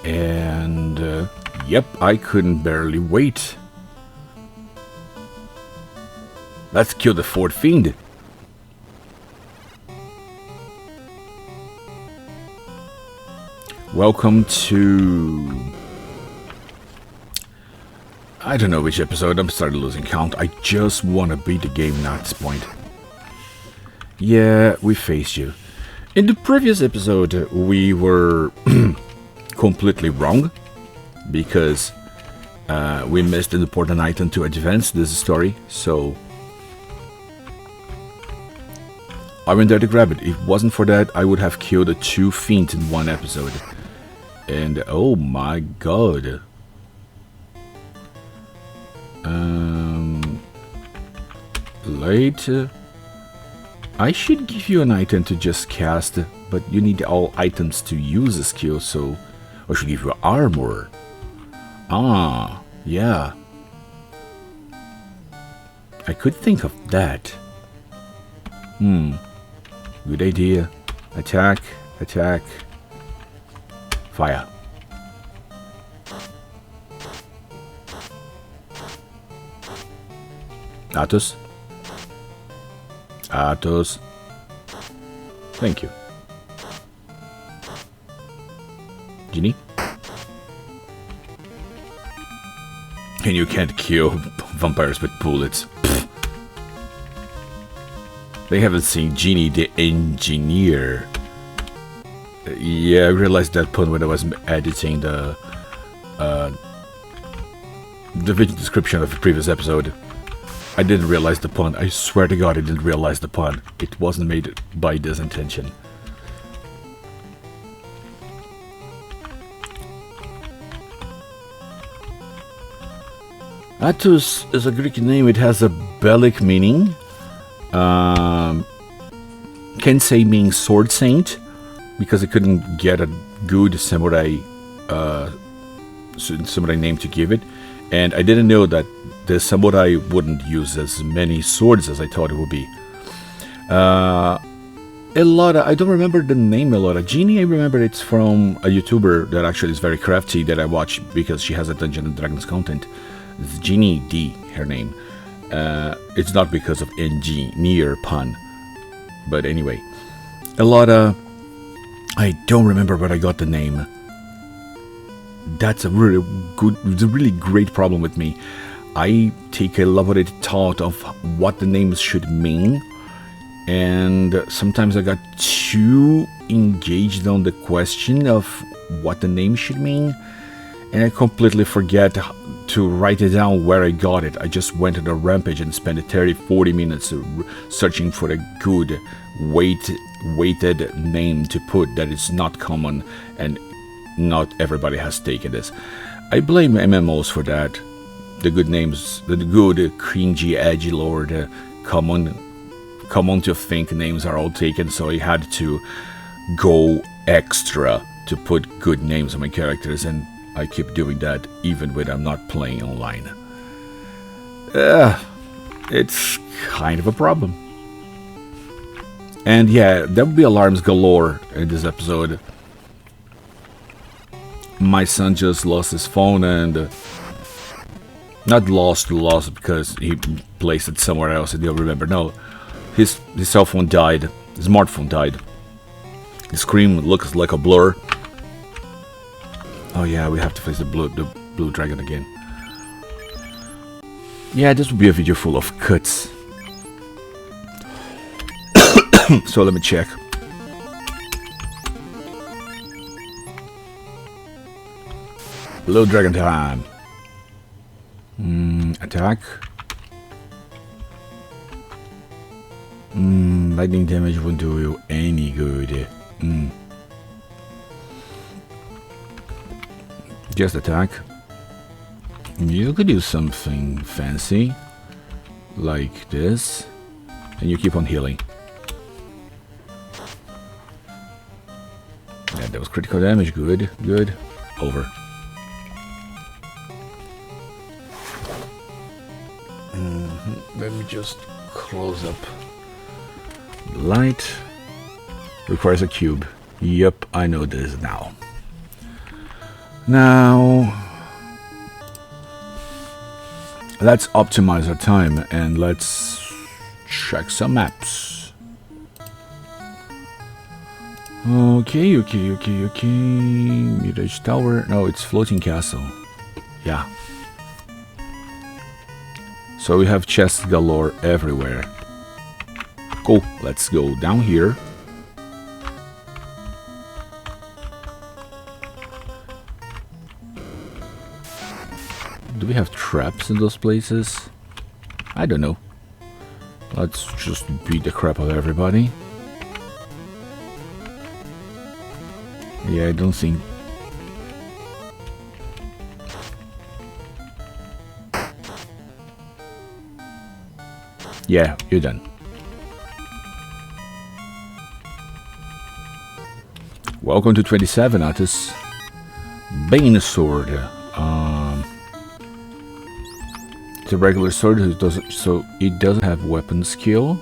And, yep, I couldn't barely wait. Let's kill the fourth fiend. Welcome to... I don't know which episode. I'm starting losing count. I just want to beat the game now at this point. Yeah, we faced you. In the previous episode, we were completely wrong. Because we missed an important item to advance this story. So I went there to grab it. If it wasn't for that, I would have killed the 2 fiends in one episode. And oh my god. Late. I should give you an item to just cast, but you need all items to use the skill, so I should give you armor. Ah, yeah. I could think of that. Good idea. Attack, attack. Fire. Athos. Athos. Thank you. Genie? And you can't kill vampires with bullets. Pfft. They haven't seen Genie the Engineer. Yeah, I realized that pun when I was editing the video description of the previous episode. I didn't realize the pun. I swear to God I didn't realize the pun. It wasn't made by this intention. Athos is a Greek name. It has a Bellic meaning. Kensei means sword saint, because I couldn't get a good samurai name to give it. And I didn't know that the samurai wouldn't use as many swords as I thought it would be. Elora, I don't remember the name Elora. Genie, I remember it's from a YouTuber that actually is very crafty that I watch because she has a Dungeons and Dragons content. It's Genie D, her name. It's not because of engineer pun. But anyway. Elora, I don't remember where I got the name. That's a really great problem with me. I take elaborate thought of what the names should mean, and sometimes I got too engaged on the question of what the name should mean, and I completely forget to write it down where I got it. I just went on a rampage and spent 30-40 minutes searching for a good weighted name to put that is not common, and not everybody has taken this. I blame MMOs for that. The good names, the good cringy edgelord common to think names are all taken, so I had to go extra to put good names on my characters, and I keep doing that even when I'm not playing online. It's kind of a problem. And yeah, there will be alarms galore in this episode. My son just lost his phone, and not lost because he placed it somewhere else and he'll remember. No, his cell phone died, his smartphone died. The screen looks like a blur. Oh yeah, we have to face the blue dragon again. Yeah, this will be a video full of cuts. So let me check. Blue dragon time. Attack. Lightning damage won't do you any good. Just attack. You could do something fancy, like this, and you keep on healing. Yeah, that was critical damage. Good, good. Over. Let me just close up. Light requires a cube. Yep, I know this now. Now, let's optimize our time and let's check some maps. Okay. Mirage Tower. No, it's Floating Castle. Yeah. So we have chests galore everywhere. Cool. Let's go down here. Do we have traps in those places? I don't know. Let's just beat the crap out of everybody. Yeah, I don't think... Yeah, you're done. Welcome to 27, Atis. Bane sword. It's a regular sword, so it doesn't have weapon skill.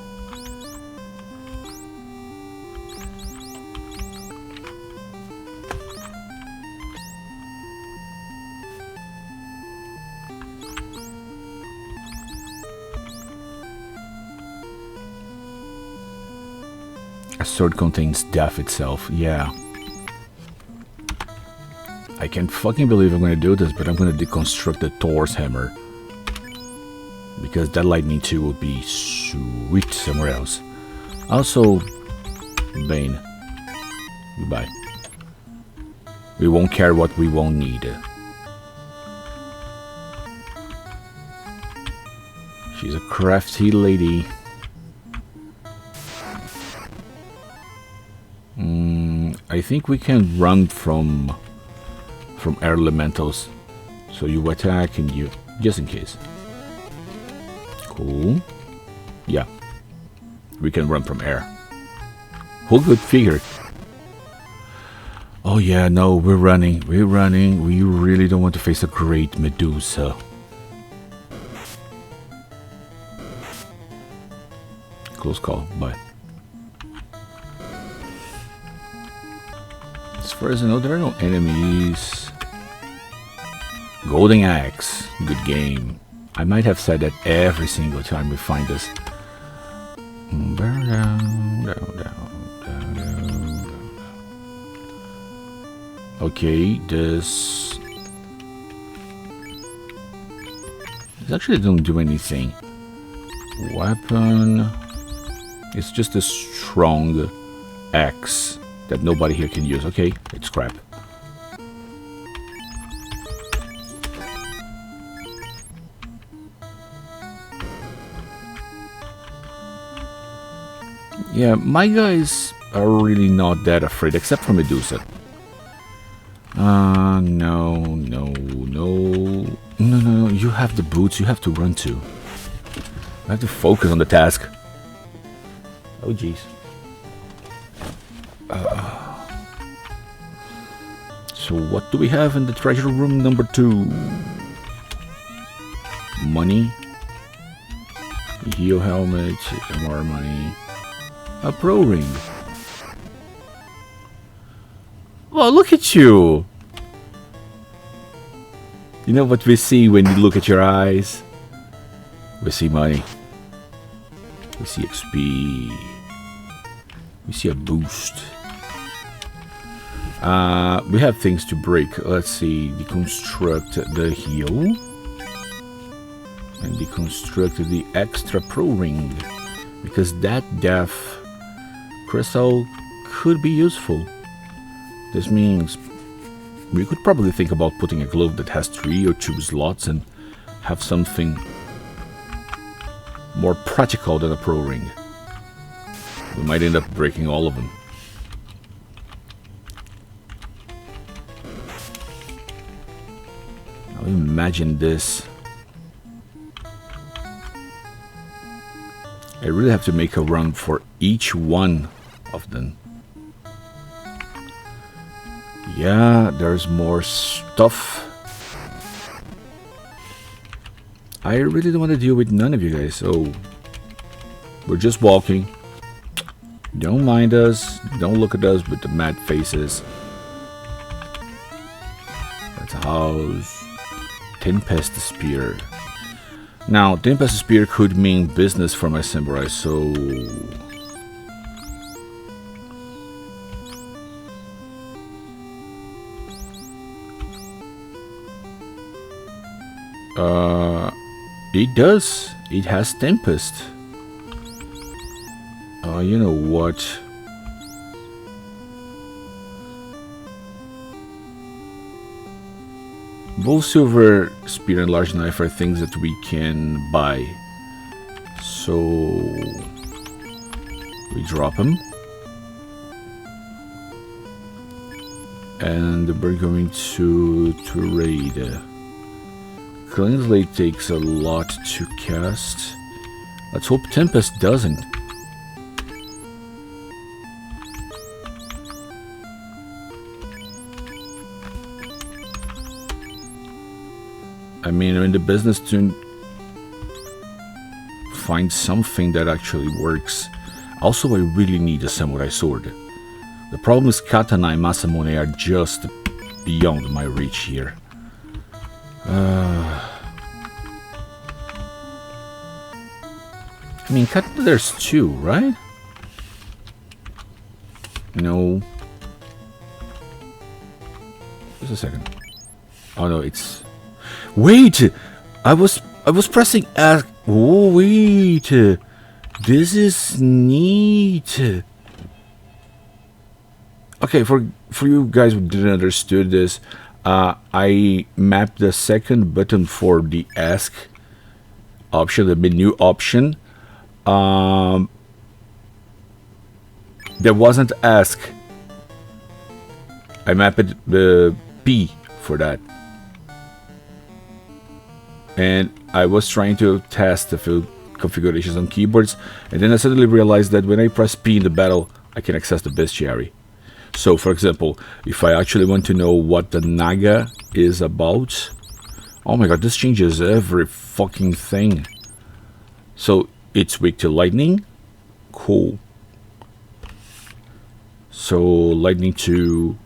A sword contains death itself, yeah. I can't fucking believe I'm gonna do this, but I'm gonna deconstruct the Thor's hammer. Because that lightning 2 would be sweet somewhere else. Also, Bane, goodbye. We won't care what we won't need. She's a crafty lady. I think we can run from air elementals. So you attack and you, just in case. Cool. Yeah. We can run from air. Who could figure? Oh yeah, no, we're running. We really don't want to face a great Medusa. Close call, bye. As far as I know, there are no enemies. Golden Axe, good game. I might have said that every single time we find this. Okay, this actually doesn't do anything. Weapon. It's just a strong axe that nobody here can use. Okay, it's crap. Yeah, my guys are really not that afraid, except for Medusa. No. You have the boots, you have to run to. I have to focus on the task. Oh, jeez. So what do we have in the treasure room number 2? Money. Heal helmet, more money. A pro ring. Well, look at you. You know what we see when you look at your eyes? We see money. We see XP. We see a boost. We have things to break. Let's see. Deconstruct the heal. And deconstruct the extra pro ring. Because that death crystal could be useful. This means we could probably think about putting a glove that has 3 or 2 slots and have something more practical than a pro ring. We might end up breaking all of them. Now imagine this. I really have to make a run for each one of them. Yeah, there's more stuff. I really don't want to deal with none of you guys, so we're just walking. Don't mind us. Don't look at us with the mad faces. That's a house. Tempest Spear. Now, Tempest Spear could mean business for my samurai, so... It does. It has Tempest. You know what? Both silver spear and large knife are things that we can buy. So we drop them. And we're going to raid. Translate takes a lot to cast. Let's hope Tempest doesn't. I mean, I'm in the business to find something that actually works. Also, I really need a samurai sword. The problem is katana and masamune are just beyond my reach here. I mean, katana there's two, right? No. Just a second. Oh no, it's... Wait! I was pressing ask. Oh wait! This is neat. Okay, for you guys who didn't understood this, I mapped the second button for the ask option, the menu option. There wasn't ask. I mapped the P for that. And I was trying to test a few configurations on keyboards, and then I suddenly realized that when I press P in the battle, I can access the bestiary. So, for example, if I actually want to know what the Naga is about... Oh my god, this changes every fucking thing. So, it's weak to lightning? Cool. So, lightning 2...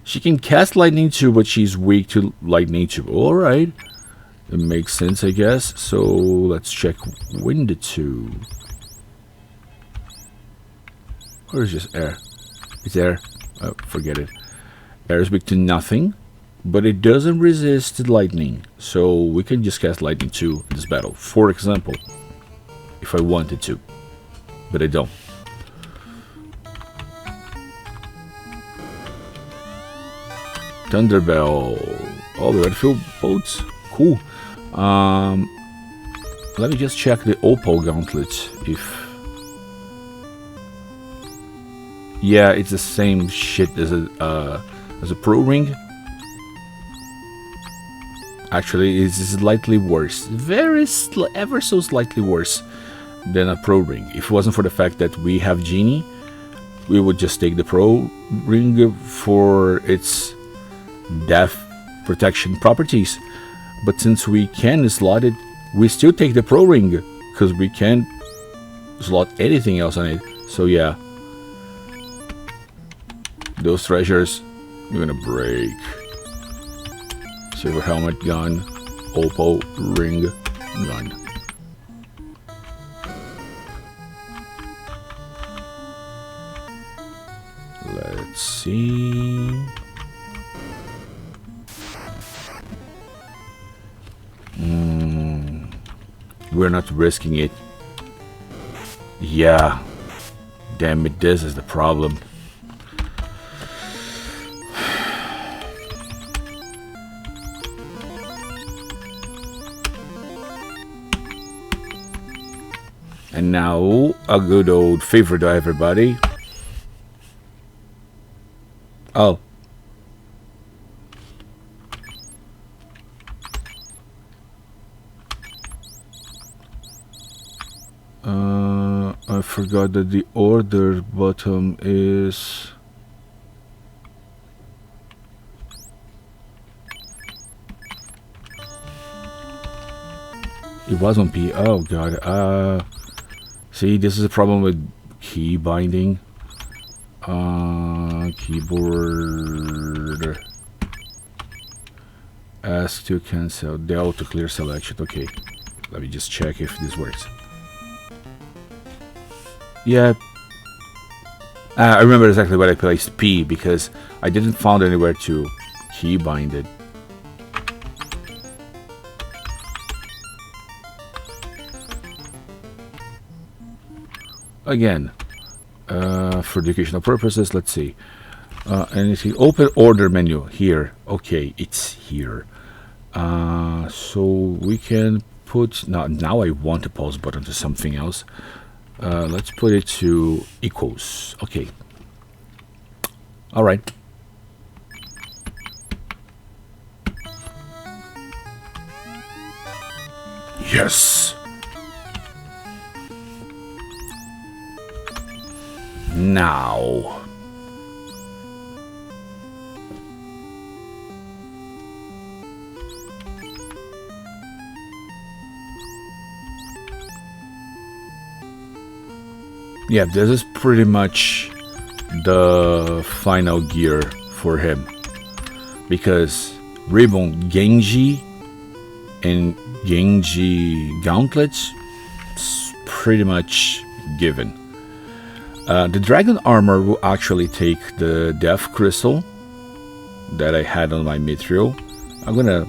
She can cast lightning 2, but she's weak to lightning 2. Alright. It makes sense, I guess. So, let's check wind 2. Or is just air? It's air. Oh, forget it. Air is weak to nothing, but it doesn't resist lightning. So, we can just cast lightning 2 in this battle. For example, if I wanted to. But I don't. Thunderbell. Oh, we got a few boats. Cool. Let me just check the Opal Gauntlet. If... Yeah, it's the same shit as a Pro Ring. Actually, it's slightly worse. Ever so slightly worse than a Pro Ring. If it wasn't for the fact that we have Genie, we would just take the Pro Ring for its death protection properties. But since we can slot it, we still take the Pro Ring, because we can't slot anything else on it. So yeah, those treasures we're gonna break. Silver helmet gun, Opal ring gun. Let's see. We're not risking it. Yeah. Damn it, this is the problem. And now, a good old favor to everybody. Oh. I forgot that the order bottom is... It was on P. Oh god. See, this is a problem with key binding. Keyboard. Ask to cancel the auto clear selection. Okay, let me just check if this works. Yeah, I remember exactly where I placed P because I didn't find anywhere to keybind it. Again, for educational purposes, let's see. Anything open order menu here. Okay, it's here. So we can put now I want a pause button to something else. Let's put it to equals. Okay. All right. Yes. Now. Yeah, this is pretty much the final gear for him. Because Ribbon Genji and Genji Gauntlets is pretty much given. The Dragon Armor will actually take the Death Crystal that I had on my Mithril. I'm gonna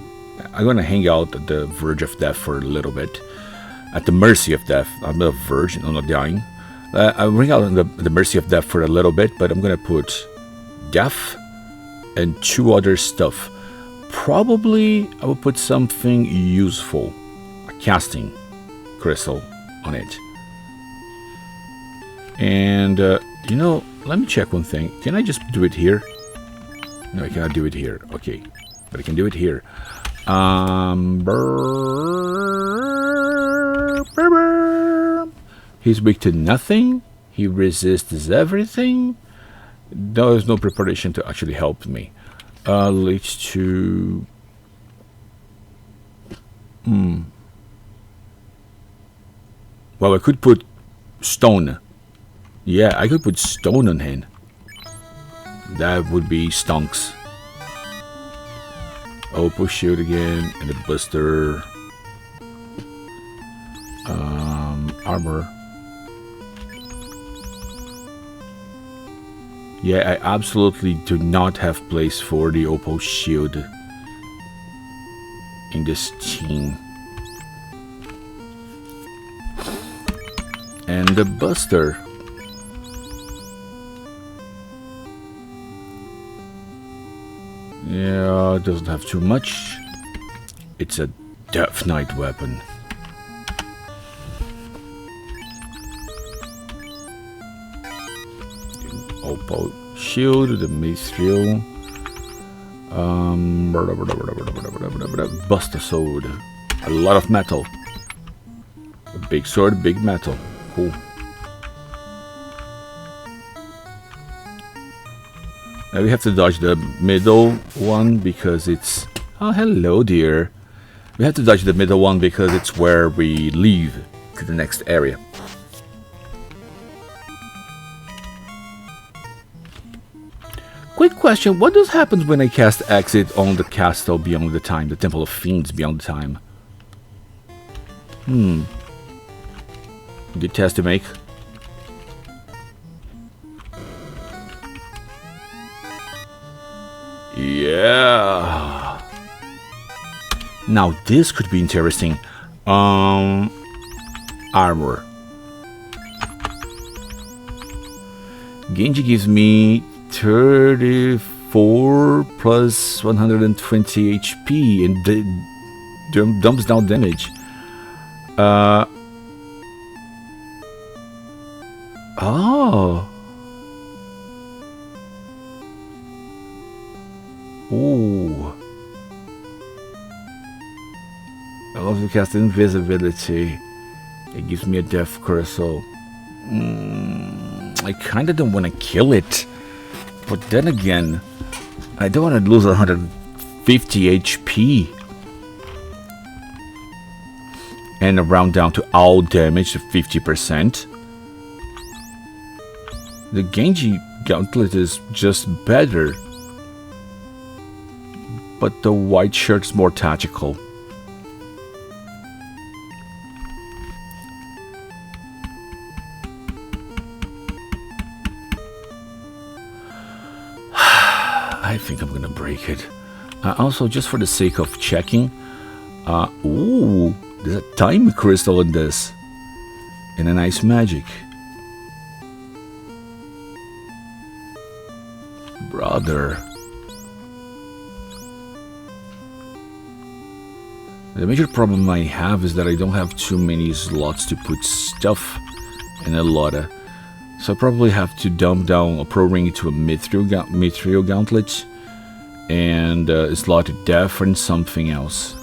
hang out at the verge of death for a little bit. At the mercy of death. I'm a virgin, I'm not dying. I'll bring out the mercy of death for a little bit, but I'm gonna put death and 2 other stuff. Probably I will put something useful, a casting crystal on it. And you know, let me check one thing. Can I just do it here? No, I cannot do it here. Okay, but I can do it here. He's weak to nothing. He resists everything. There is no preparation to actually help me. Leads to... Well, I could put stone. Yeah, I could put stone on him. That would be stonks. I'll push shield again, and the buster. Armor. Yeah, I absolutely do not have place for the Opal shield in this team. And the buster. Yeah, it doesn't have too much. It's a Death Knight weapon. Opal shield, the Mithril. Buster sword. A lot of metal. A big sword, big metal. Cool. Now we have to dodge the middle one because it's... Oh, hello, dear. We have to dodge the middle one because it's where we leave to the next area. Quick question, what does happen when I cast Exit on the castle beyond the time, the Temple of Fiends beyond the time? Good test to make. Yeah. Now this could be interesting. Armor. Genji gives me 34 plus 120 HP and dumps down damage. Oh. Ooh. I love to cast invisibility. It gives me a death crystal. I kinda don't want to kill it. But then again, I don't want to lose 150 HP. And round down to all damage to 50%. The Genji Gauntlet is just better. but the white shirt's more tactical. I think I'm gonna break it. Also, just for the sake of checking, ooh, there's a time crystal in this, and a nice magic. Brother. The major problem I have is that I don't have too many slots to put stuff in a Lotta. So I probably have to dump down a Pro Ring to a Mithril Gauntlet and a slot to Death and something else.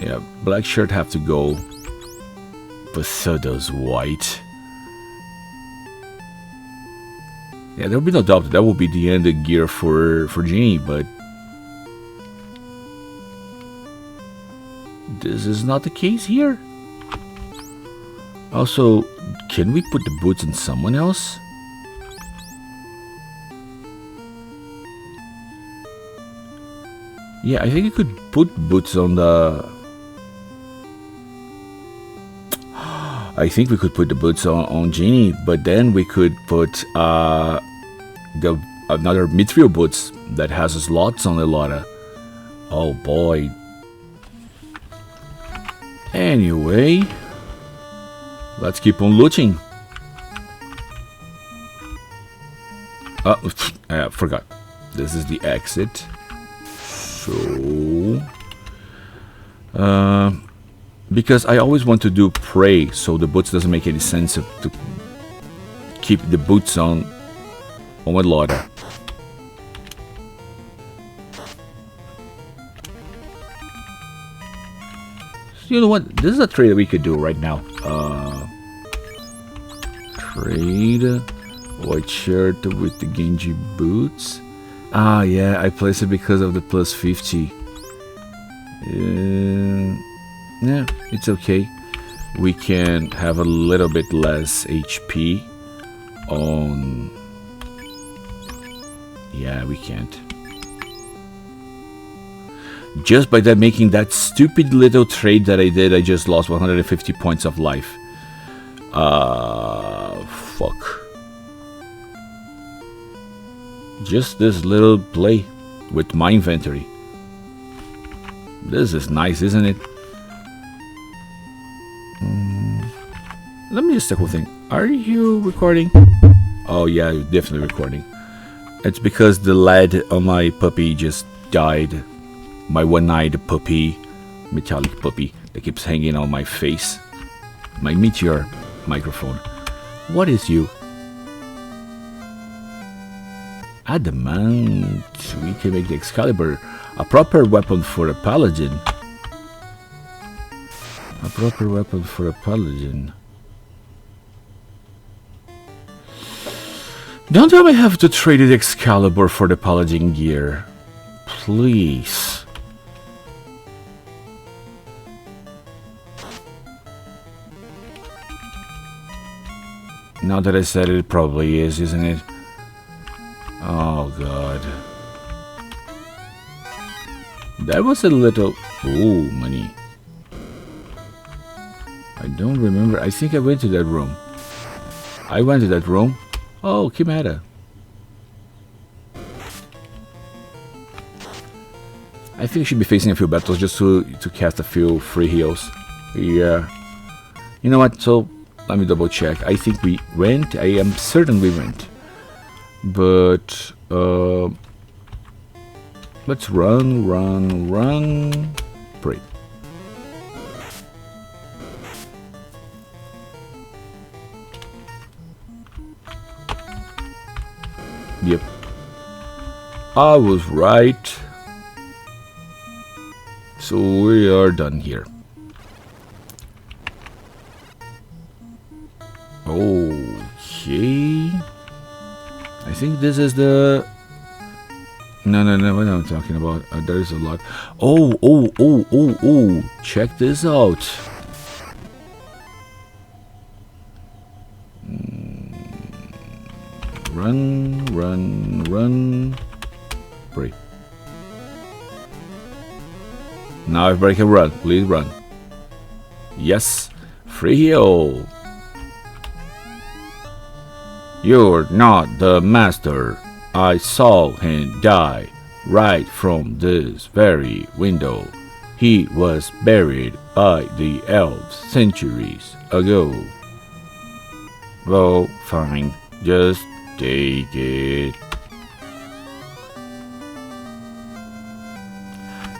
Yeah, black shirt have to go, but so does white. Yeah, there will be no doubt that will be the end of gear for Genie, but this is not the case here. Also, can we put the boots on someone else? Yeah, I think you could put boots on the... I think we could put the boots on Genie, but then we could put another Mithril boots that has slots on the Lotta. Oh boy. Anyway, let's keep on looting. I forgot. This is the exit. So, because I always want to do prey, so the boots doesn't make any sense to keep the boots on my Lotta. You know what? This is a trade that we could do right now. Trade white shirt with the Genji boots. Ah, yeah, I placed it because of the plus 50. Yeah, it's okay. We can have a little bit less HP on... Yeah, we can't. Just by that making that stupid little trade that I did, I just lost 150 points of life. Fuck. Just this little play with my inventory. This is nice, isn't it? Let me just check one thing. Are you recording? Oh yeah, you're definitely recording. It's because the lead on my puppy just died. My one-eyed puppy, metallic puppy, that keeps hanging on my face. My meteor microphone. What is you? Adamant. We can make the Excalibur a proper weapon for a paladin. A proper weapon for a paladin. Don't tell me I have to trade the Excalibur for the paladin gear. Please. Now that I said it, it probably is, isn't it? Oh god. That was a little... Ooh, money. I don't remember. I think I went to that room. I went to that room. Oh, Kimata. I think I should be facing a few battles just to cast a few free heals. Yeah. You know what? So, let me double check. I think we went. I am certain we went. But, let's run. Pray. Yep. I was right. So we are done here. Okay. I think this is the... No, what am I talking about? There's a lot. Oh. Check this out. Run. Pray. Now everybody can run. Please run. Yes. Free heal. You're not the master. I saw him die right from this very window. He was buried by the elves centuries ago. Well, fine. Just take it.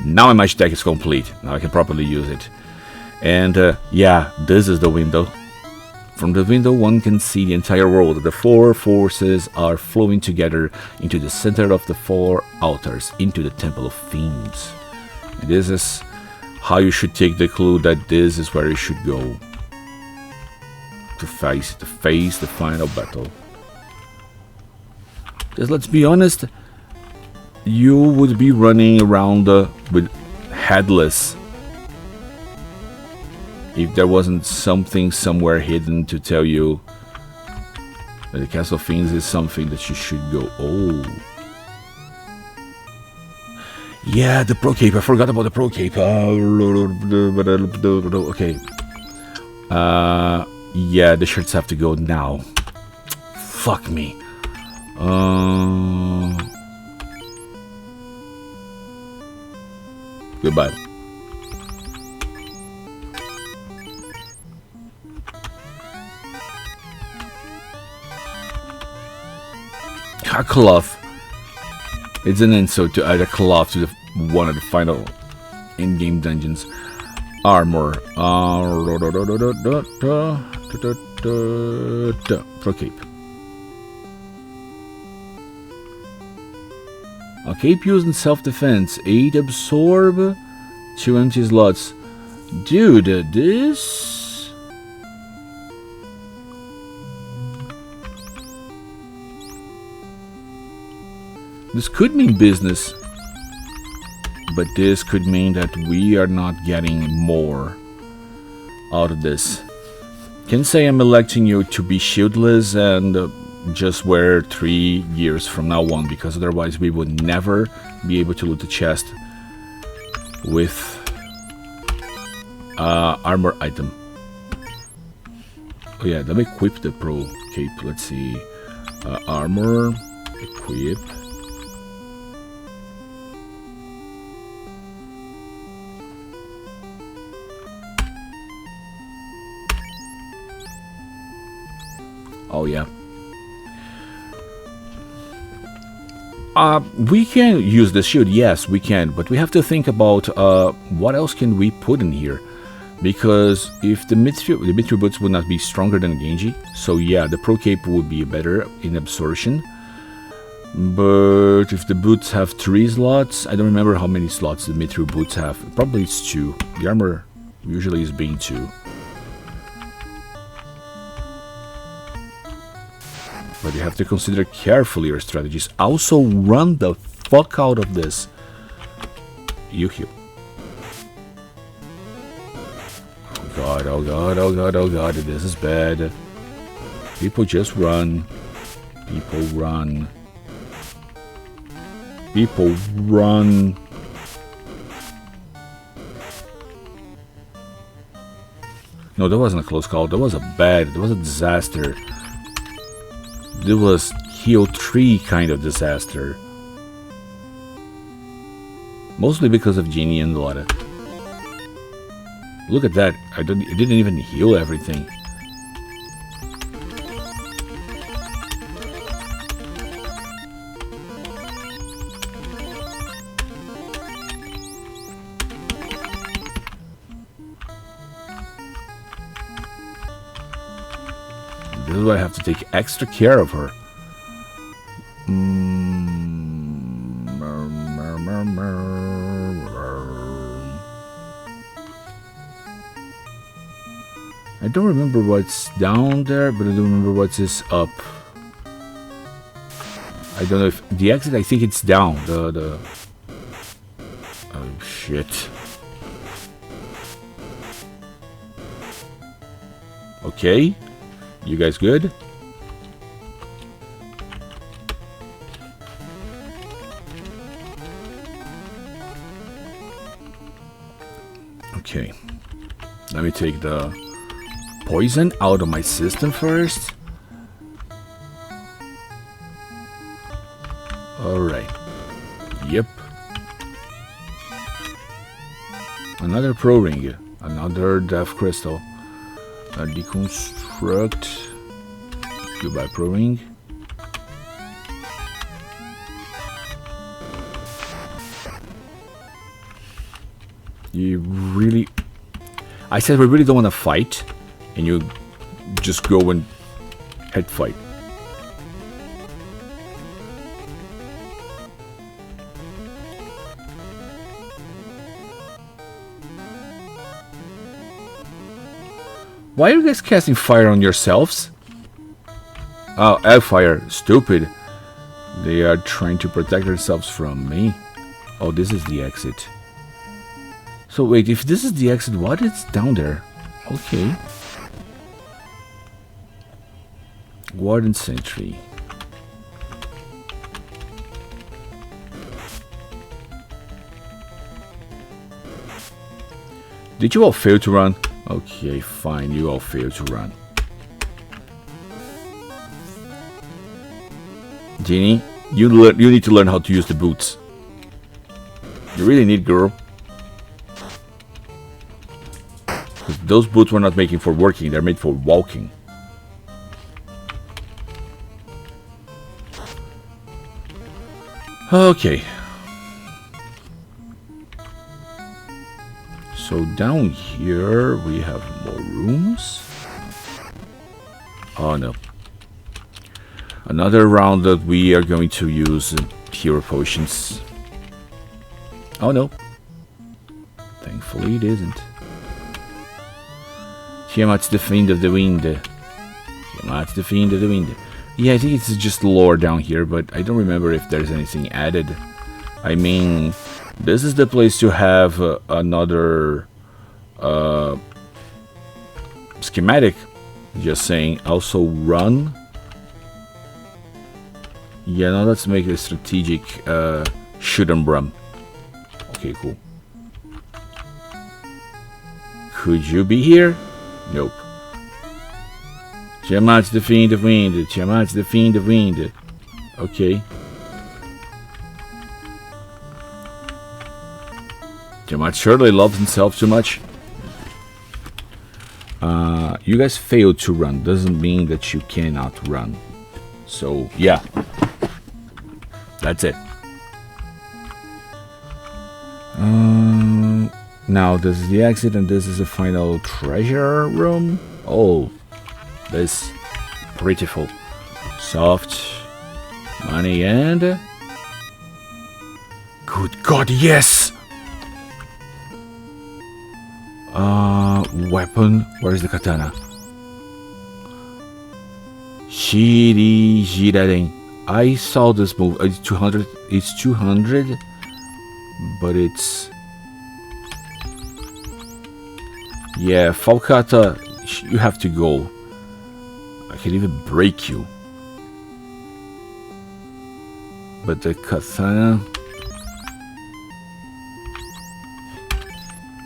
Now my magic deck is complete. Now I can properly use it. And yeah, this is the window. From the window one can see the entire world. The four forces are flowing together into the center of the four altars, into the Temple of Fiends. And this is how you should take the clue that this is where you should go to face the final battle. Because let's be honest, you would be running around with headless if there wasn't something somewhere hidden to tell you that the Castle of Fiends is something that you should go. Oh. Yeah, the Pro Cape. I forgot about the Pro Cape. Okay. Yeah, the shirts have to go now. Fuck me. Goodbye. A cloth. It's an insult to add a cloth to one of the final in-game dungeons. Armor. Pro cape. A cape used in self-defense. 8 absorb. 2 empty slots. Dude, this... This could mean business, but this could mean that we are not getting more out of this. Can say I'm electing you to be shieldless and just wear 3 gears from now on, because otherwise we would never be able to loot the chest with armor item. Oh yeah, let me equip the Pro Cape. Let's see. Armor, equip. Oh yeah. We can use the shield, yes we can, but we have to think about what else can we put in here, because if the Mithril boots would not be stronger than Genji, so yeah, the Pro Cape would be better in absorption. But if the boots have 3 slots, I don't remember how many slots the Mithril boots have. Probably it's 2. The armor usually is being 2. But you have to consider carefully your strategies. Also, run the fuck out of this. You heal. Oh god, oh god, oh god, oh god, this is bad. People just run. People run. People run. No, that wasn't a close call. That was a disaster. It was heal 3 kind of disaster. Mostly because of Genie and Lotta. Look at that. I didn't even heal everything. This is why I have to take extra care of her. I don't remember what's down there, but I don't remember what's up. I don't know if the exit. I think it's down. Oh shit. Okay. You guys good? Okay. Let me take the poison out of my system first. Alright. Yep. Another pro ring. Another death crystal. A deconstruct. Goodbye pro ring. You really... I said we really don't want to fight, and you just go and head fight. Why are you guys casting fire on yourselves? Oh, Hellfire. Stupid. They are trying to protect themselves from me. Oh, this is the exit. So wait, if this is the exit, what is down there? Okay. Warden Sentry. Did you all fail to run? Okay, fine, you all failed to run. Jeannie, you need to learn how to use the boots. You really need, girl. Those boots were not making for working, they're made for walking. Okay. So down here we have more rooms. Oh no. Another round that we are going to use hero potions. Oh no. Thankfully it isn't. Tiamat's the fiend of the wind. Tiamat's the fiend of the wind. Yeah, I think it's just lore down here, but I don't remember if there's anything added. I mean, this is the place to have another schematic. Just saying. Also run. Yeah, now let's make a strategic shoot and run. Okay, cool. Could you be here? Nope. Tiamat's the fiend of wind. Tiamat's the fiend of wind. Okay. Tiamat surely loves himself too much. You guys failed to run. Doesn't mean that you cannot run. So, yeah. That's it. Now, this is the exit, and this is the final treasure room. Oh, this beautiful, soft money and good God, yes. Weapon. Where is the katana? Shiri Jiraren. I saw this move. It's 200. It's 200, but it's. Yeah, Falcata, you have to go. I can even break you. But the katana...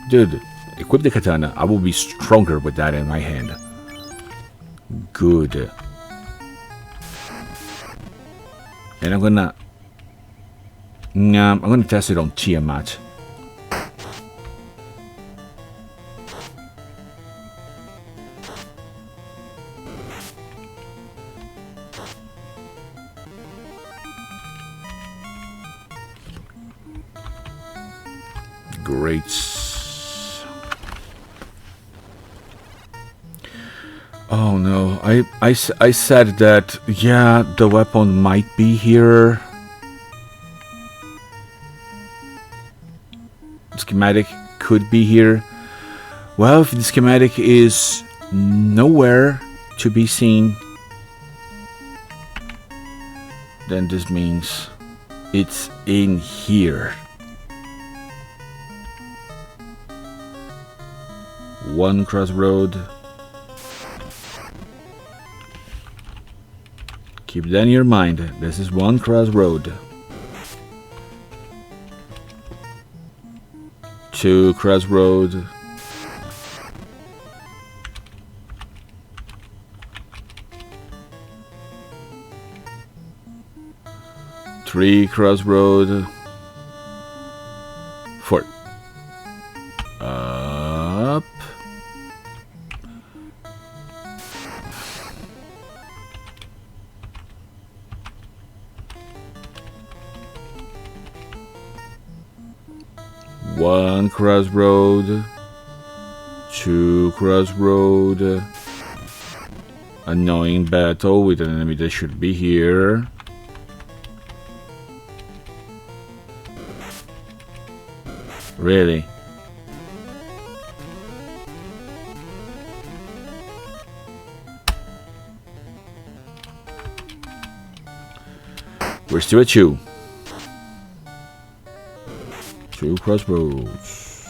Dude, equip the katana. I will be stronger with that in my hand. Good. And I'm gonna test it on Tiamat. Great. Oh no, I said that, yeah, the weapon might be here. Schematic could be here. Well, if the schematic is nowhere to be seen, then this means it's in here. One crossroad. Keep that in your mind. This is one crossroad. Two crossroad. 3 crossroad. 4. Up. One crossroad. 2 crossroad. Annoying battle with an enemy that should be here. Really? We're still at 2. 2 crossroads.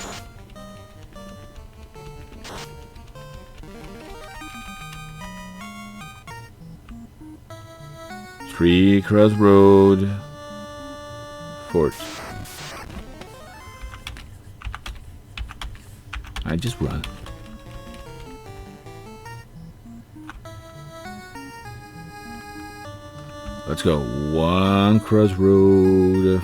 3 crossroad. 4. I just run. Let's go. 1 crossroad.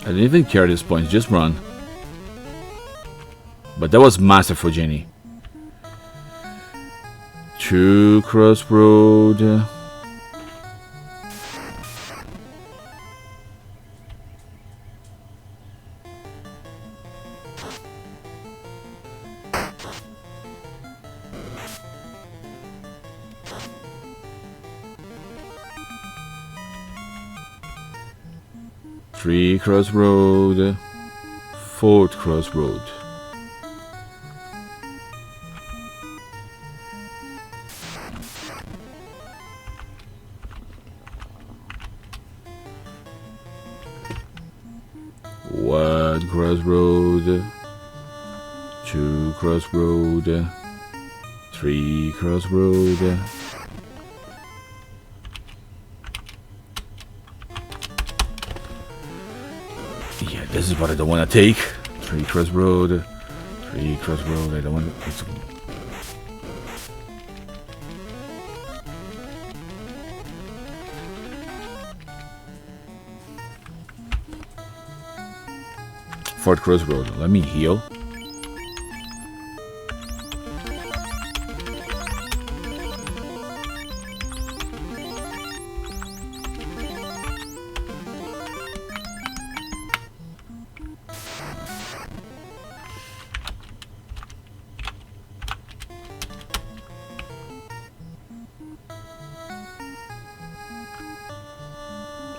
I didn't even care at this point, just run. But that was massive for Jenny. 2 crossroad. Three crossroad. 4th crossroad. One crossroad. 2 crossroad. 3 crossroad. Yeah, this is what I don't want to take. 3 crossroad. 3 crossroad. I don't want to. It's... Fourth crossroad. Let me heal.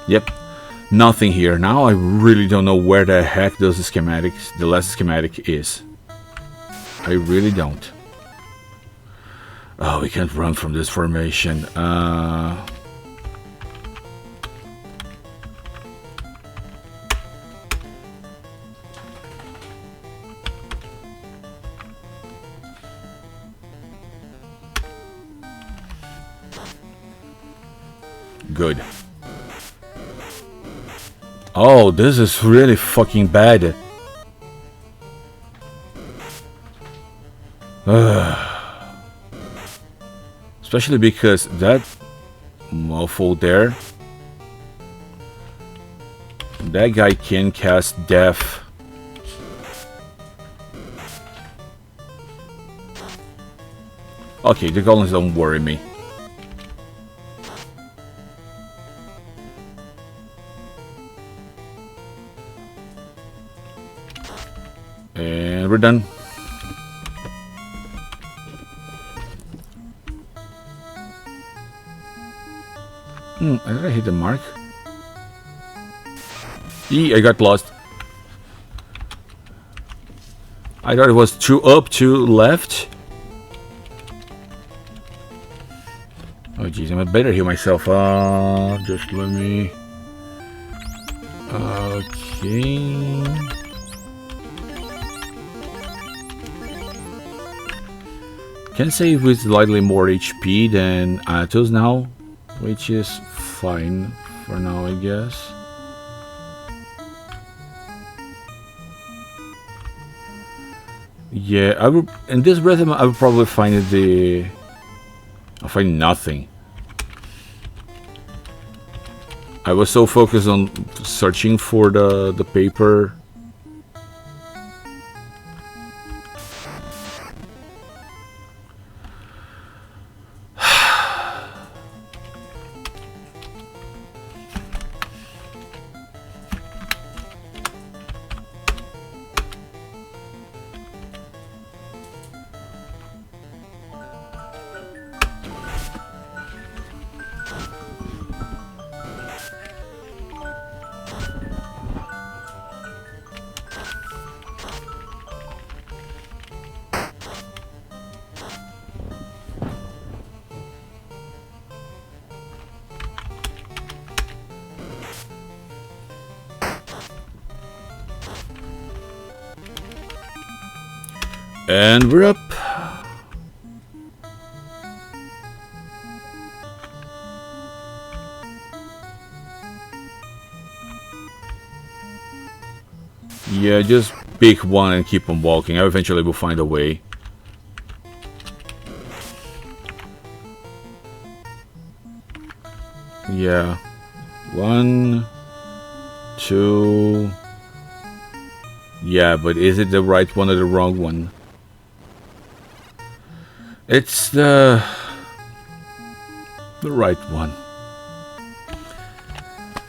Yep, nothing here. Now I really don't know where the heck those schematics, the last schematic is. I really don't. Oh, we can't run from this formation. Good. Oh, this is really fucking bad. Especially because that mofo there, that guy can cast death. Okay, the golems don't worry me. And we're done. I thought I hit the mark. I got lost. I thought it was 2 up, 2 left. Oh jeez, I better heal myself. Just let me. Okay. Can save with slightly more HP than Atos now, which is fine for now, I guess. Yeah, I would. In this rhythm, I would probably find I'll find nothing. I was so focused on searching for the paper. And we're up. Yeah, just pick one and keep on walking. I eventually will find a way. Yeah. 1, 2. Yeah, but is it the right one or the wrong one? It's the right one.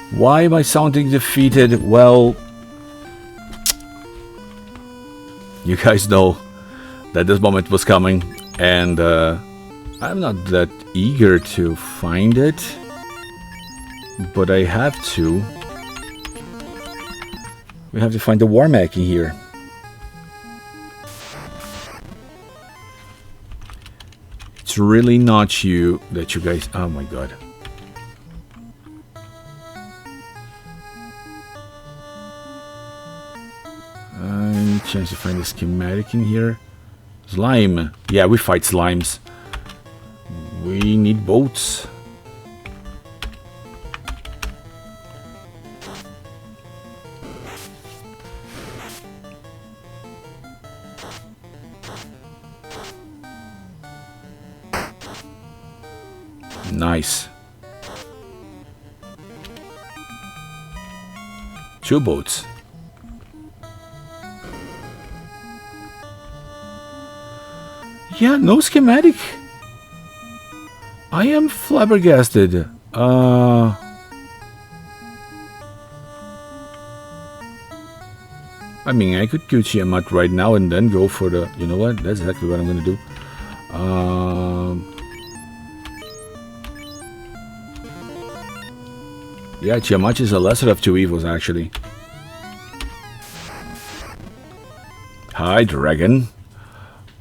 Why am I sounding defeated? Well, you guys know that this moment was coming, and I'm not that eager to find it, but I have to. We have to find the WarMech in here. It's really not you that you guys... Oh my god. Any chance to find a schematic in here? Slime. Yeah, we fight slimes. We need boats. Nice. 2 boats. Yeah, no schematic. I am flabbergasted. I mean, I could kill Tiamat right now and then go for the... You know what? That's exactly what I'm gonna do. Yeah, Tiamat is a lesser of 2 evils, actually. Hi, dragon.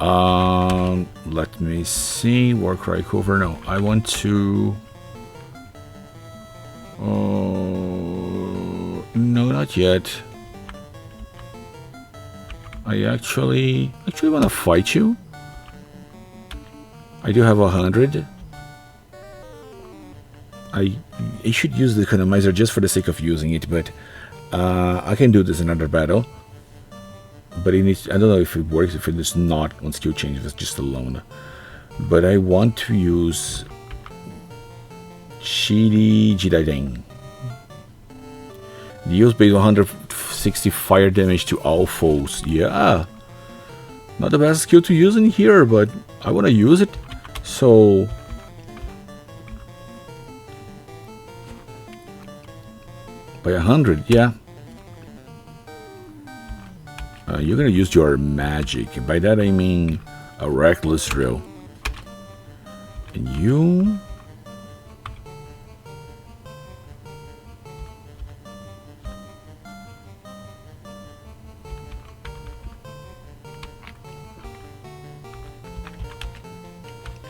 Let me see. Warcry cover. No, I want to... no, not yet. I actually want to fight you. I do have 100. I should use the economizer just for the sake of using it, but I can do this in another battle. But it needs, I don't know if it works if it is not on skill change, if it's just alone. But I want to use Chidi Jidaiden. Deals base 160 fire damage to all foes. Yeah. Not the best skill to use in here, but I want to use it. So... by 100, yeah. You're gonna use your magic. By that I mean a reckless drill. And you...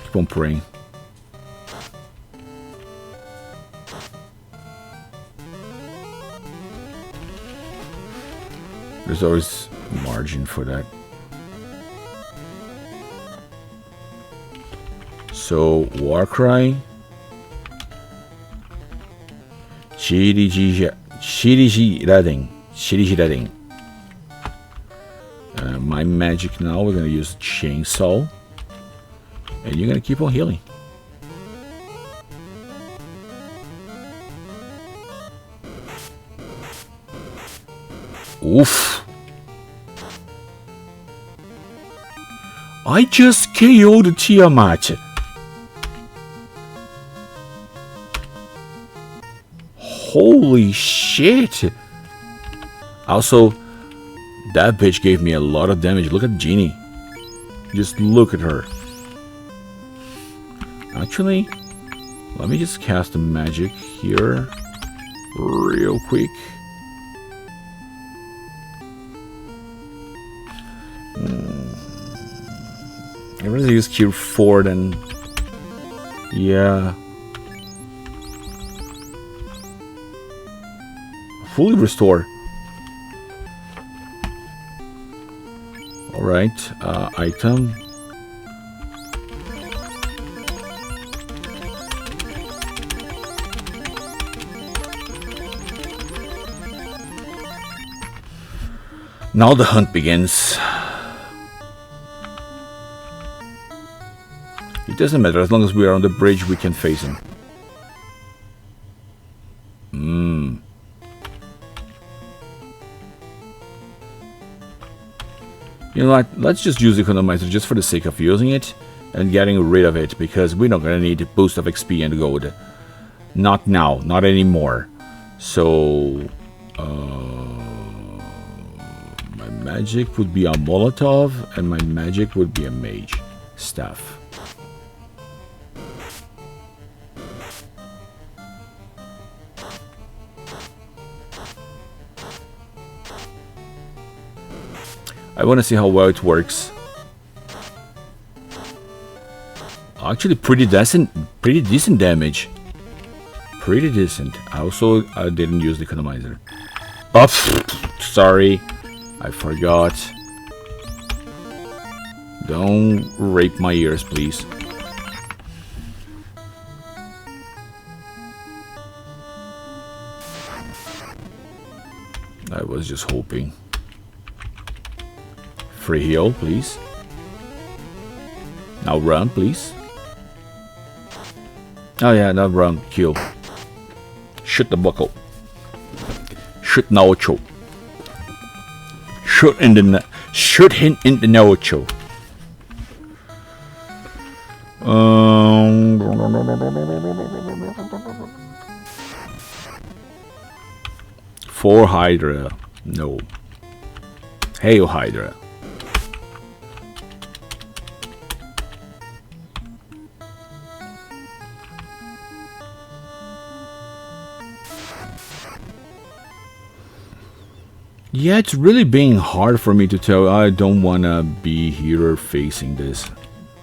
keep on praying. There's always margin for that. So Warcry, Shiriji Redding. My magic now, we're gonna use Chainsaw, and you're gonna keep on healing. Oof! I just KO'd Tiamat. Holy shit! Also, that bitch gave me a lot of damage. Look at Genie. Just look at her. Actually, let me just cast a magic here real quick. I'd rather use Cure 4 than... Yeah. Fully restore. Alright, item. Now the hunt begins. It doesn't matter, as long as we are on the bridge we can face him. You know what, let's just use the economizer just for the sake of using it and getting rid of it, because we're not gonna need a boost of XP and gold. Not now, not anymore. So my magic would be a Molotov and my magic would be a mage staff. I want to see how well it works. Actually, pretty decent damage. Pretty decent. Also, I didn't use the economizer. Oh, sorry, I forgot. Don't rape my ears, please. I was just hoping. Free heal, please. Now run, please. Oh yeah, now run, kill. Shoot the buckle. Shoot Naocho. Shoot him in the Naocho. For Hydra, no. Hail Hydra. Yeah, it's really being hard for me to tell. I don't want to be here facing this.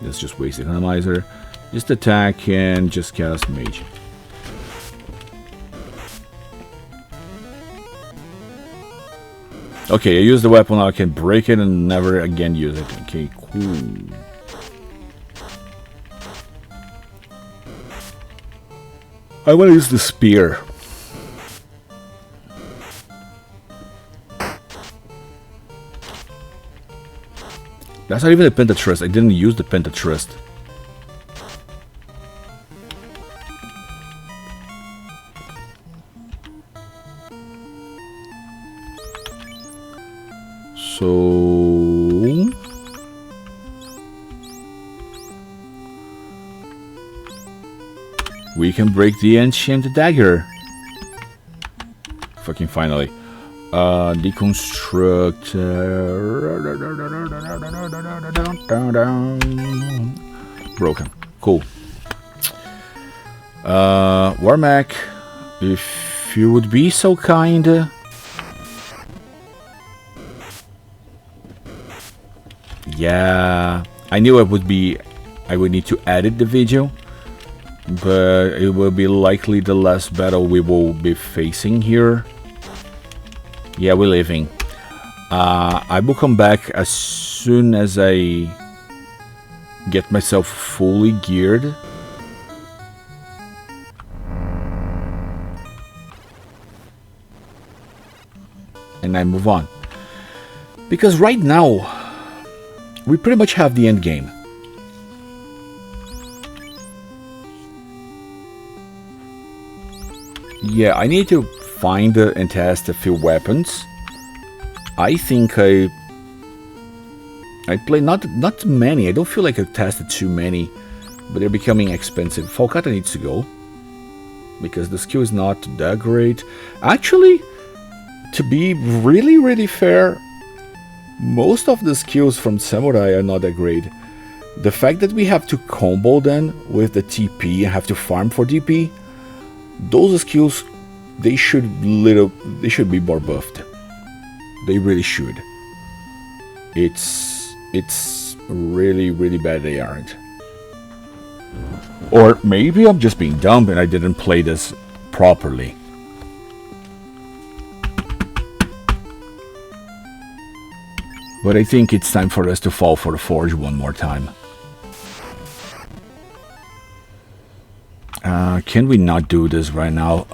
Let's just waste economizer. Just attack and just cast mage. Okay, I use the weapon now. I can break it and never again use it. Okay, cool. I want to use the spear. That's not even the Pentatrust. I didn't use the Pentatrust. So we can break the Ancient Dagger. Fucking finally. Deconstruct. Broken. Cool. WarMech, if you would be so kind. Yeah, I knew I would need to edit the video, but it will be likely the last battle we will be facing here. Yeah, we're leaving. I will come back as soon as I get myself fully geared. And I move on. Because right now, we pretty much have the end game. Yeah, I need to find and test a few weapons. I think I play not many. I don't feel like I've tested too many, but they're becoming expensive. Falcata needs to go because the skill is not that great. Actually, to be really fair, most of the skills from Samurai are not that great. The fact that we have to combo them with the TP and have to farm for TP, those skills, they should be more buffed. They really should. It's really bad they aren't. Or maybe I'm just being dumb and I didn't play this properly. But I think it's time for us to fall for the Forge one more time. Can we not do this right now?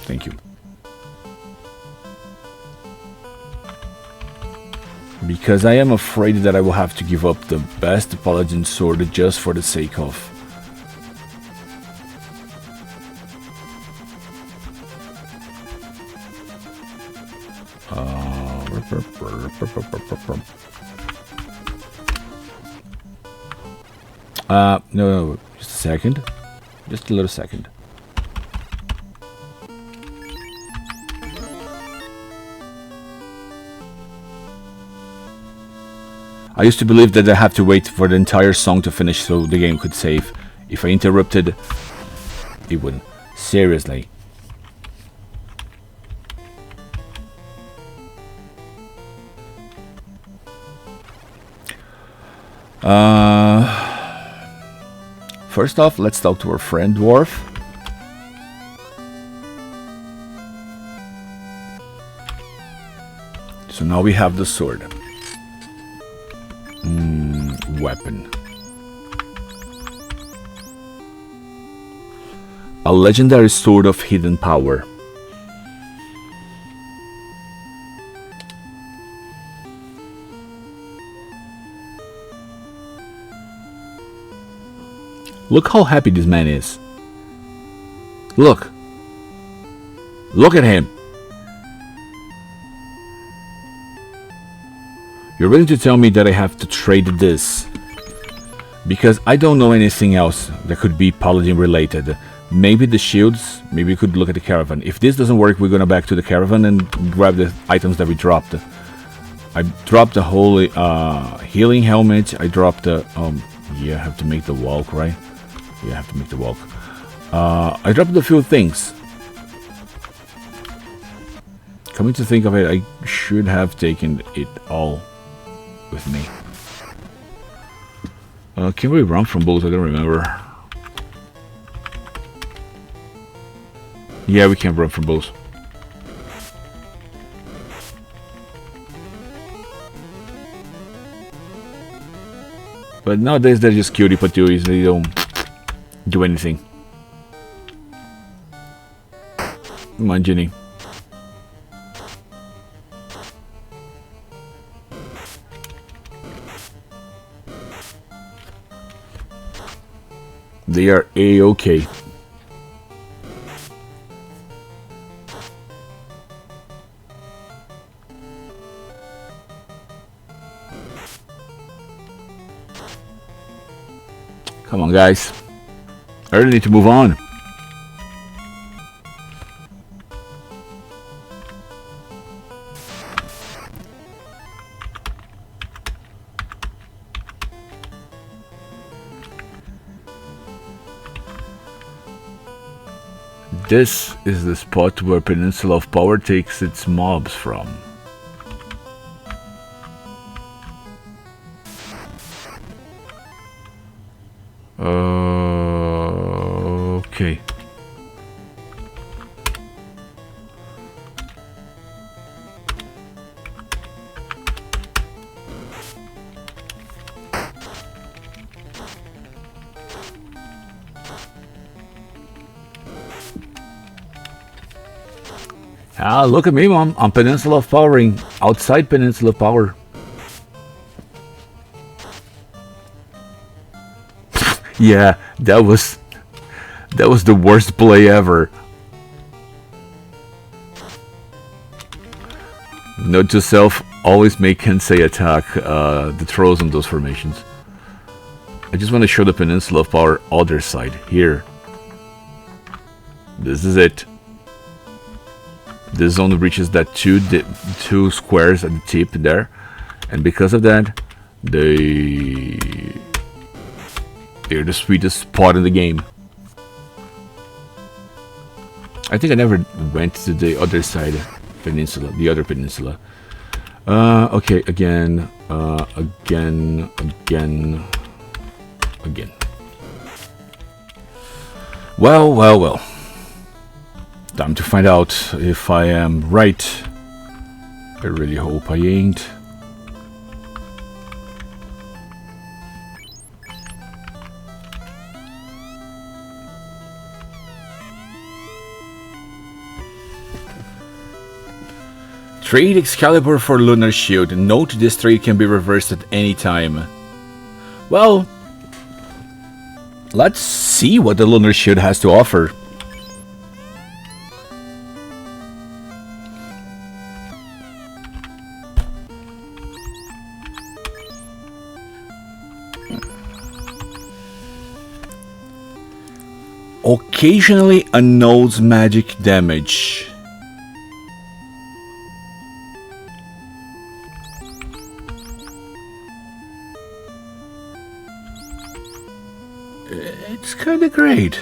Thank you. Because I am afraid that I will have to give up the best Paladin sword just for the sake of... no, just a second. Just a little second. I used to believe that I have to wait for the entire song to finish so the game could save. If I interrupted, it wouldn't. Seriously. First off, let's talk to our friend Dwarf. So now we have the sword. Weapon. A legendary sword of hidden power. Look how happy this man is. Look. Look at him. You're willing to tell me that I have to trade this? Because I don't know anything else that could be Paladin related. Maybe the shields, maybe we could look at the caravan. If this doesn't work, we're gonna back to the caravan and grab the items that we dropped. I dropped the whole healing helmet. I dropped the... yeah, I have to make the walk, right? Yeah, I have to make the walk. I dropped a few things. Coming to think of it, I should have taken it all with me. Can we run from bulls? I don't remember. Yeah, we can run from bulls. But nowadays they're just cutie patooties. They don't do anything. Come on, Ginny. They are A-okay. Come on, guys. I really need to move on. This is the spot where Peninsula of Power takes its mobs from. Okay. Ah, look at me, Mom. I'm Peninsula of Powering. Outside Peninsula of Power. Yeah, that was the worst play ever. Note to self, always make Kensei attack the throws on those formations. I just want to show the Peninsula of Power other side. Here. This is it. This only reaches that two squares at the tip there. And because of that, they're the sweetest spot in the game. I think I never went to the other side peninsula, the other peninsula. Okay, again. Well. Time to find out if I am right. I really hope I ain't. Trade Excalibur for Lunar Shield. Note this trade can be reversed at any time. Well, let's see what the Lunar Shield has to offer. Occasionally annuls magic damage. It's kinda great.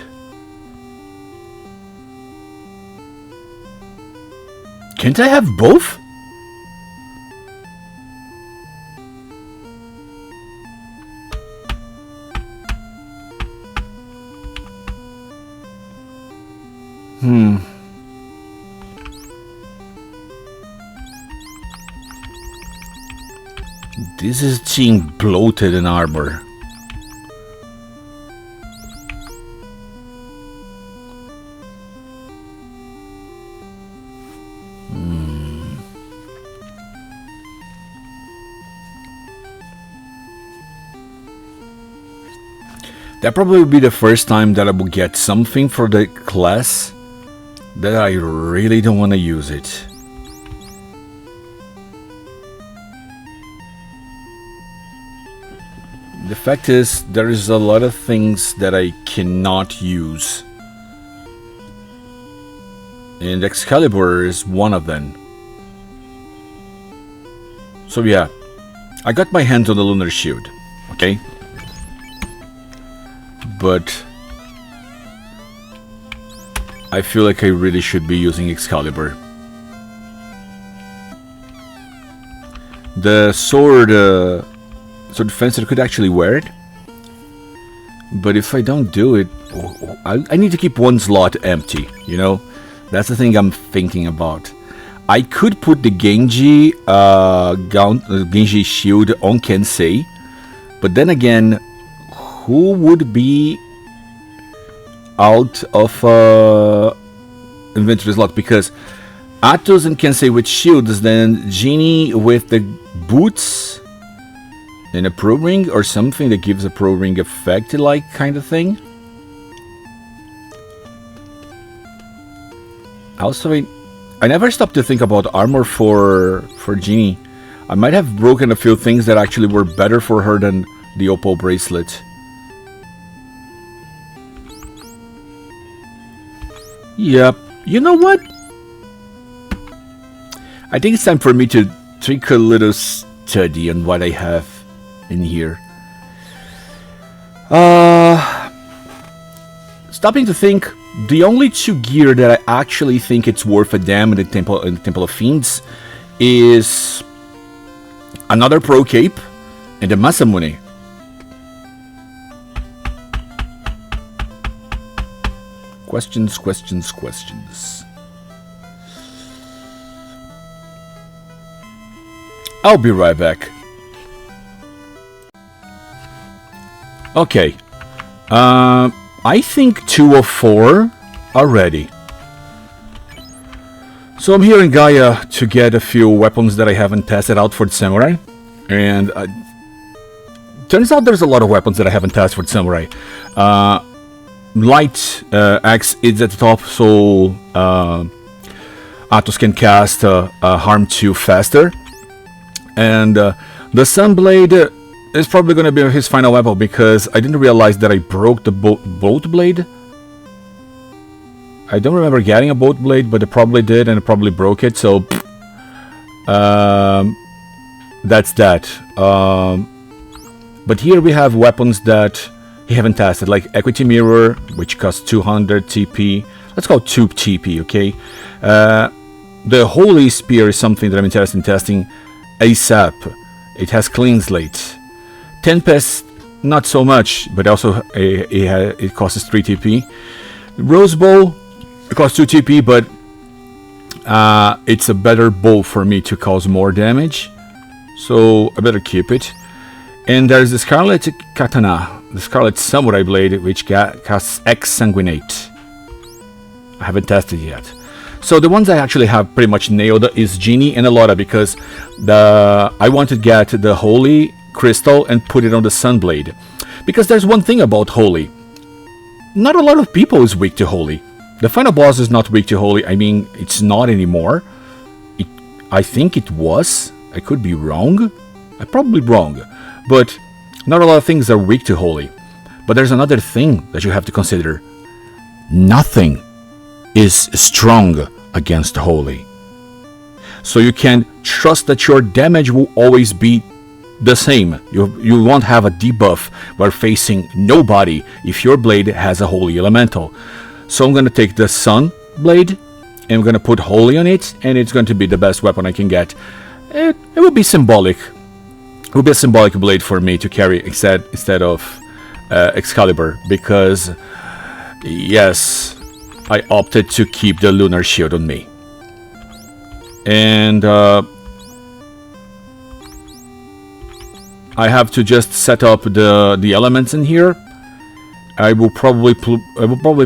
Can't I have both? This is seeing bloated in armor. That probably will be the first time that I will get something for the class that I really don't want to use it. The fact is, there is a lot of things that I cannot use. And Excalibur is one of them. So yeah, I got my hands on the Lunar Shield, okay? But I feel like I really should be using Excalibur. The sword fencer could actually wear it, but if I don't do it, I need to keep one slot empty, you know? That's the thing I'm thinking about. I could put the Genji Genji shield on Kensei, but then again, who would be out of inventory slot? Because Atos and Kensei with shields, then Genie with the boots and a pro ring or something that gives a pro ring effect like kind of thing. Also, I never stopped to think about armor for Genie. I might have broken a few things that actually were better for her than the Opal bracelet. Yep. You know what? I think it's time for me to take a little study on what I have in here. Stopping to think, the only two gear that I actually think it's worth a damn in the Temple of Fiends is another Pro Cape and a Masamune. Questions. I'll be right back. Okay. I think 2 of 4 are ready. So I'm here in Gaia to get a few weapons that I haven't tested out for the Samurai. And turns out there's a lot of weapons that I haven't tested for the Samurai. Light Axe is at the top, so Atos can cast Harm 2 faster. And the Sunblade is probably going to be his final weapon, because I didn't realize that I broke the bolt blade. I don't remember getting a bolt blade, but I probably did, and I probably broke it, so that's that. But here we have weapons that he haven't tested, like Equity Mirror, which costs 200 TP. Let's call it 2 TP, okay? The Holy Spear is something that I'm interested in testing ASAP. It has Clean Slate. Tempest, not so much, but also it costs 3 TP. Rose Bow, it costs 2 TP, but it's a better bow for me to cause more damage, so I better keep it. And there's the Scarlet Katana, the Scarlet Samurai Blade, which casts Exsanguinate. I haven't tested yet. So the ones I actually have pretty much nailed is Genie and Elora, because I want to get the Holy Crystal and put it on the Sunblade. Because there's one thing about Holy. Not a lot of people is weak to Holy. The final boss is not weak to Holy. I mean, it's not anymore. I think it was. I could be wrong. I'm probably wrong. But not a lot of things are weak to Holy. But there's another thing that you have to consider. Nothing is strong against Holy. So you can trust that your damage will always be the same. You won't have a debuff while facing nobody if your blade has a Holy Elemental. So I'm going to take the Sun Blade, and I'm going to put Holy on it, and it's going to be the best weapon I can get. It will be symbolic. It will be a symbolic blade for me to carry instead of Excalibur, because, yes, I opted to keep the Lunar Shield on me. And I have to just set up the elements in here. I will probably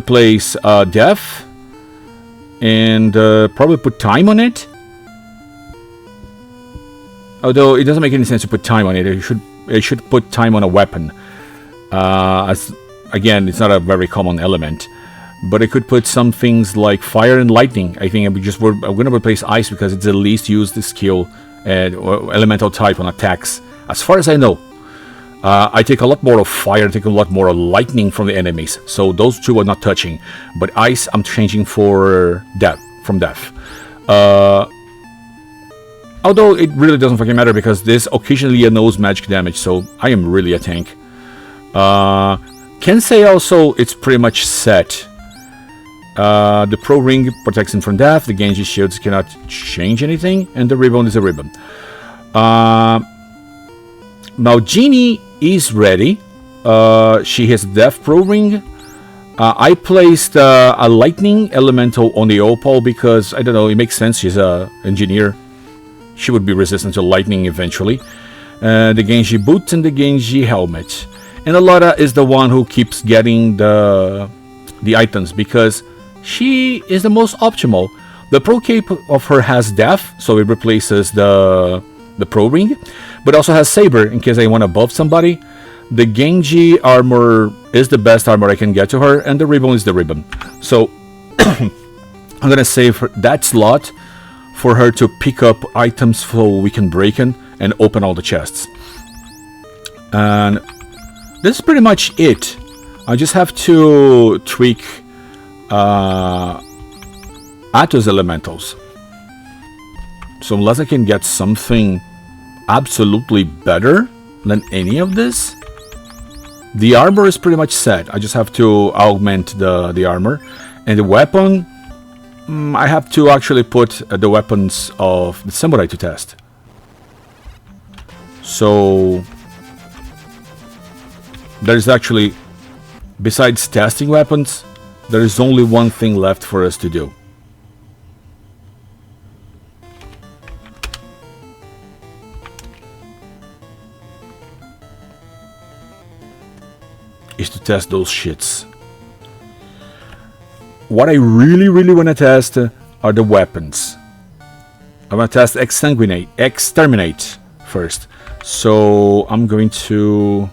place Death, and probably put Time on it. Although it doesn't make any sense to put Time on it. I should put Time on a weapon. As again, it's not a very common element. But I could put some things like Fire and Lightning. I think I'm going to replace Ice because it's the least used skill or elemental type on attacks, as far as I know. I take a lot more of Fire, I take a lot more of Lightning from the enemies, so those two are not touching. But Ice, I'm changing for Death, from Death. Although it really doesn't fucking matter, because this occasionally knows magic damage, so I am really a tank. Kensei also, it's pretty much set. The Pro Ring protects him from death, the Genji shields cannot change anything, and the ribbon is a ribbon. Now Genie is ready. She has Death Pro Ring. I placed a Lightning Elemental on the Opal because, I don't know, it makes sense, she's an engineer. She would be resistant to lightning eventually. The Genji Boot and the Genji Helmet. And Elora is the one who keeps getting the items, because she is the most optimal. The Pro Cape of her has Death, so it replaces the Pro Ring, but also has Saber in case I want to buff somebody. The Genji armor is the best armor I can get to her, and the ribbon is the ribbon. So I'm gonna save that slot for her to pick up items so we can break in and open all the chests. And this is pretty much it. I just have to tweak Atos elementals. So unless I can get something absolutely better than any of this, the armor is pretty much set. I just have to augment the armor. And the weapon, I have to actually put the weapons of the samurai to test. So there's actually, besides testing weapons, there is only one thing left for us to do. Is to test those shits. What I really want to test are the weapons. I'm gonna test exterminate first. So I'm going to,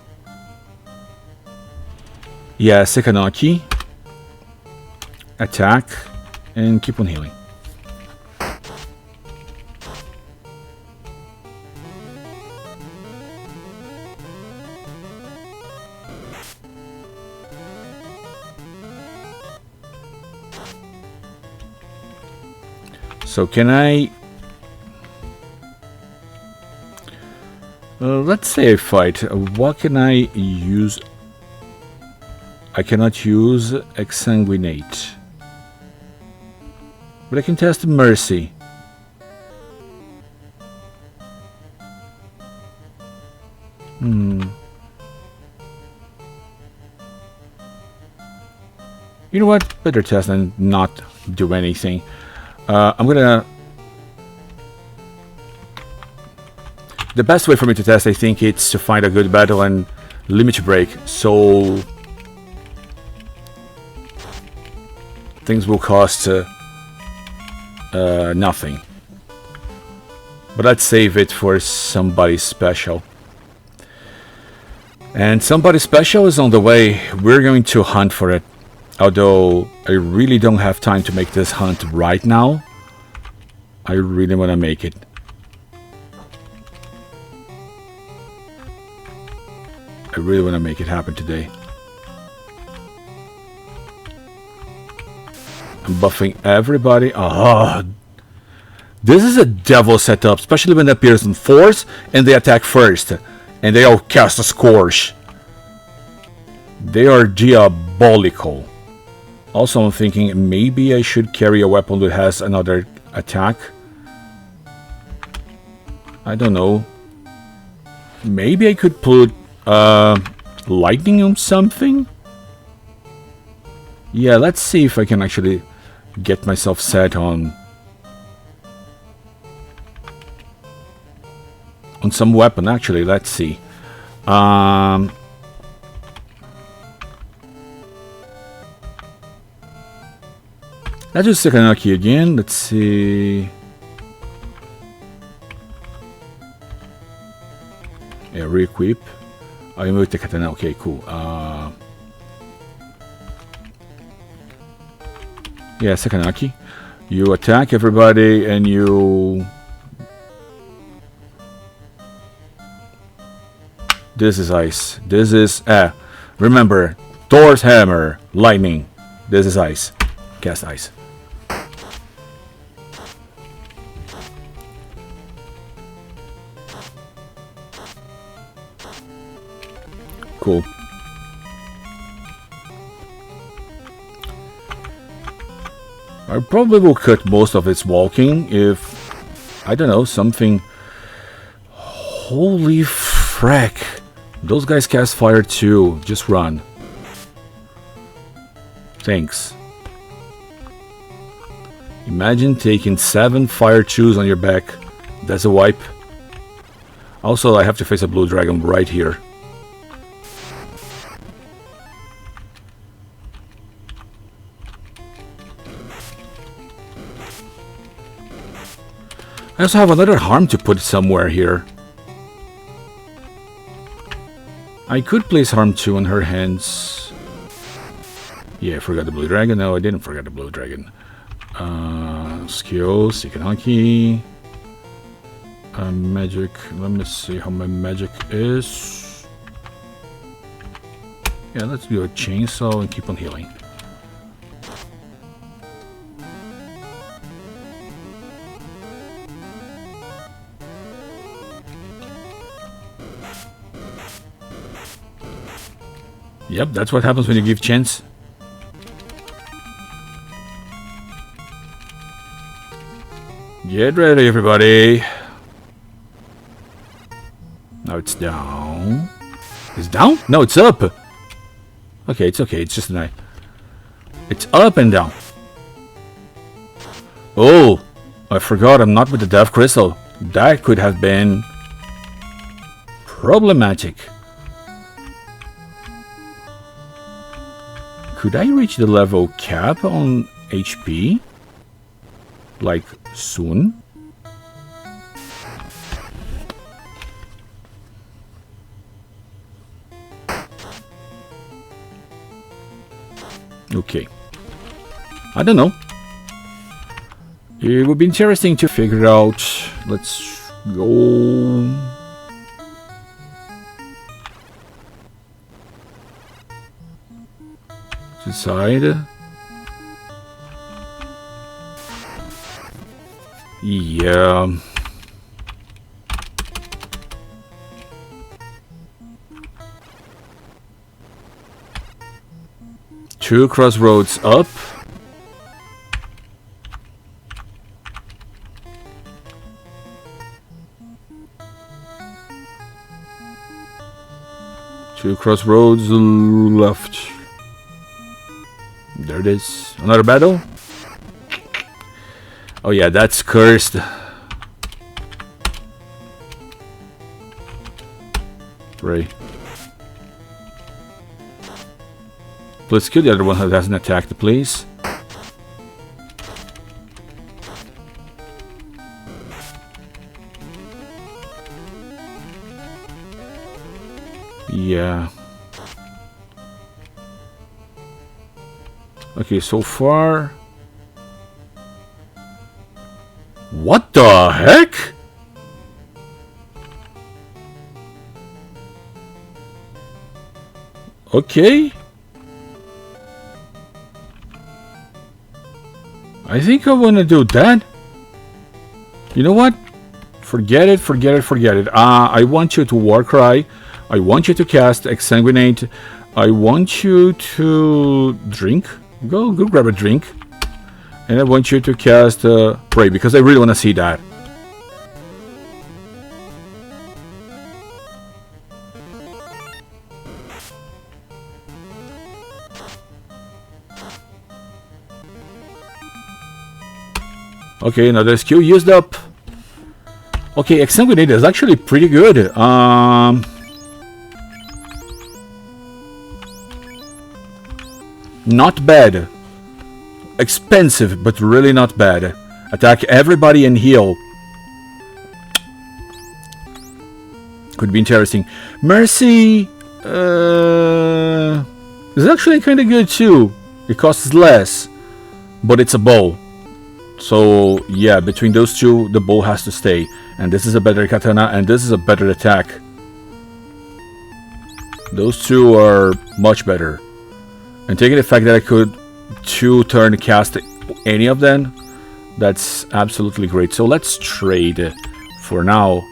yeah, Sekanaki, attack, and keep on healing. So can I... let's say I fight. What can I use? I cannot use exsanguinate. But I can test mercy. You know what? Better test than not do anything. I'm gonna... The best way for me to test, I think, it's to find a good battle and limit break, so things will cost nothing. But let's save it for somebody special. And somebody special is on the way. We're going to hunt for it. Although I really don't have time to make this hunt right now. I really want to make it. I really want to make it happen today. I'm buffing everybody. Oh, this is a devil setup, especially when it appears in force and they attack first. And they all cast a Scourge. They are diabolical. Also, I'm thinking maybe I should carry a weapon that has another attack. I don't know. Maybe I could put lightning on something? Yeah, let's see if I can actually get myself set on some weapon. Actually, let's see. Let's do Sekanaki again. Let's see. Yeah, re-equip. I moved the katana. Okay, cool. Yeah, Sekanaki. You attack everybody and you... This is ice. This is... remember, Thor's hammer, lightning. This is ice. Cast ice. Cool. I probably will cut most of its walking if, I don't know, something... Holy frack. Those guys cast fire too. Just run. Thanks. Imagine taking 7 fire 2s on your back. That's a wipe. Also, I have to face a blue dragon right here. I also have another harm to put somewhere here. I could place harm 2 on her hands. Yeah, I forgot the blue dragon. No, I didn't forget the blue dragon. Skill, Sekanaki. Magic. Let me see how my magic is. Yeah, let's do a chainsaw and keep on healing. Yep, that's what happens when you give chance. Get ready, everybody. Now it's down. It's down? No, it's up. Okay, it's okay. It's just an eye. It's up and down. Oh, I forgot I'm not with the Death Crystal. That could have been problematic. Could I reach the level cap on HP? Like, soon? Okay. I don't know. It would be interesting to figure out. Let's go. Decide. Yeah. Two crossroads up. Two crossroads left. There it is. Another battle. Oh yeah, that's cursed. Right. Let's kill the other one who hasn't attacked, please. Yeah. Okay, so far. What the heck? Okay. I think I want to do that. You know what? Forget it, forget it, forget it. I want you to Warcry. I want you to cast Exsanguinate. I want you to drink. Go grab a drink. And I want you to cast Pray, because I really want to see that. Okay, another skill used up. Okay, Exsanguinate is actually pretty good. Not bad. Expensive, but really not bad. Attack everybody and heal. Could be interesting. Mercy is actually kind of good too. It costs less, but it's a bow. So yeah, between those two, the bow has to stay. And this is a better katana, and this is a better attack. Those two are much better. And taking the fact that I could 2-turn cast any of them, that's absolutely great. So let's trade for now.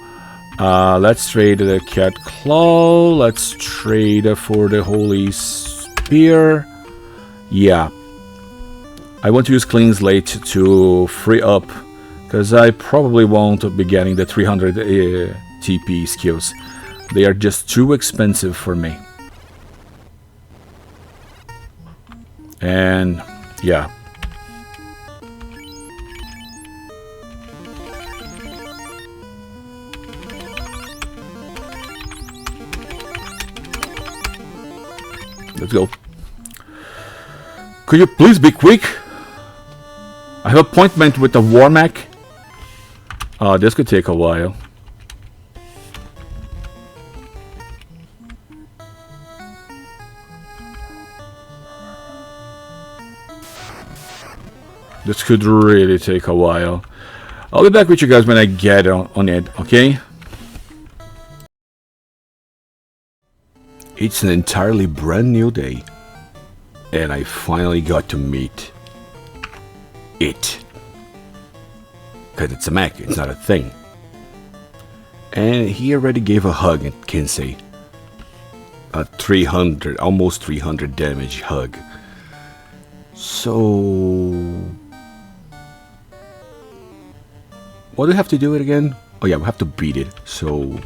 Let's trade the cat claw. Let's trade for the holy spear. Yeah. I want to use Clean Slate to free up, because I probably won't be getting the 300 TP skills. They are just too expensive for me. And yeah. Let's go. Could you please be quick? I have an appointment with the WarMech. This could take a while. This could really take a while. I'll be back with you guys when I get on it, okay? It's an entirely brand new day. And I finally got to meet it. Because it's a mech, it's not a thing. And he already gave a hug at Kinsey. A 300, almost 300 damage hug. So... what do we have to do it again? Oh yeah, we have to beat it, so...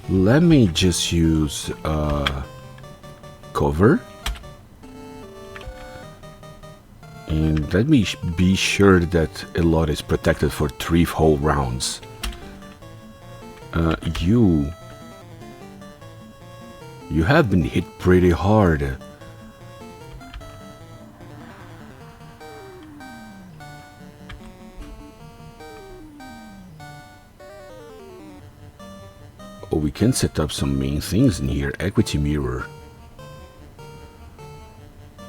let me just use cover. And let me be sure that Elot is protected for 3 whole rounds. You have been hit pretty hard. Oh, we can set up some main things in here. Equity mirror.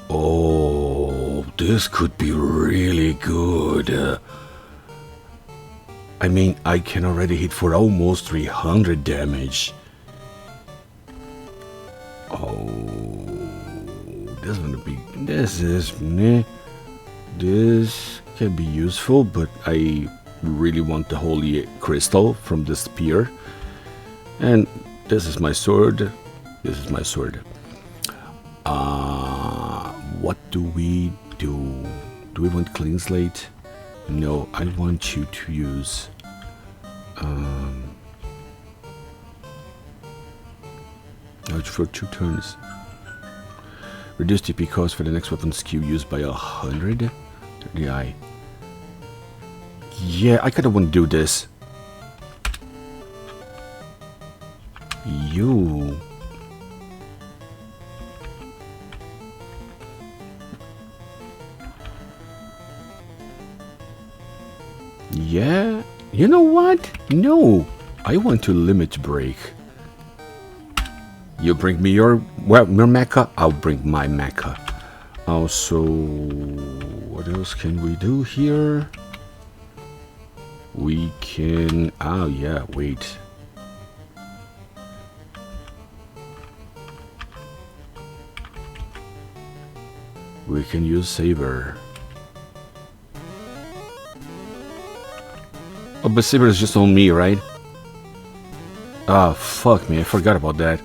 Oh, this could be really good. I mean, I can already hit for almost 300 damage. Oh, this is gonna be. This can be useful, but I really want the holy crystal from the spear. And this is my sword. This is my sword. What do we do? Do we want clean slate? No, I want you to use for 2 turns. Reduce TP cost for the next weapon skill used by 100. Yeah, I kinda want to do this. You. Yeah, you know what? No, I want to limit break. You bring me your mecha, I'll bring my mecha. Also, what else can we do here? We can, oh yeah, wait. We can use Saber. Oh, but Saber is just on me, right? Ah, fuck me, I forgot about that.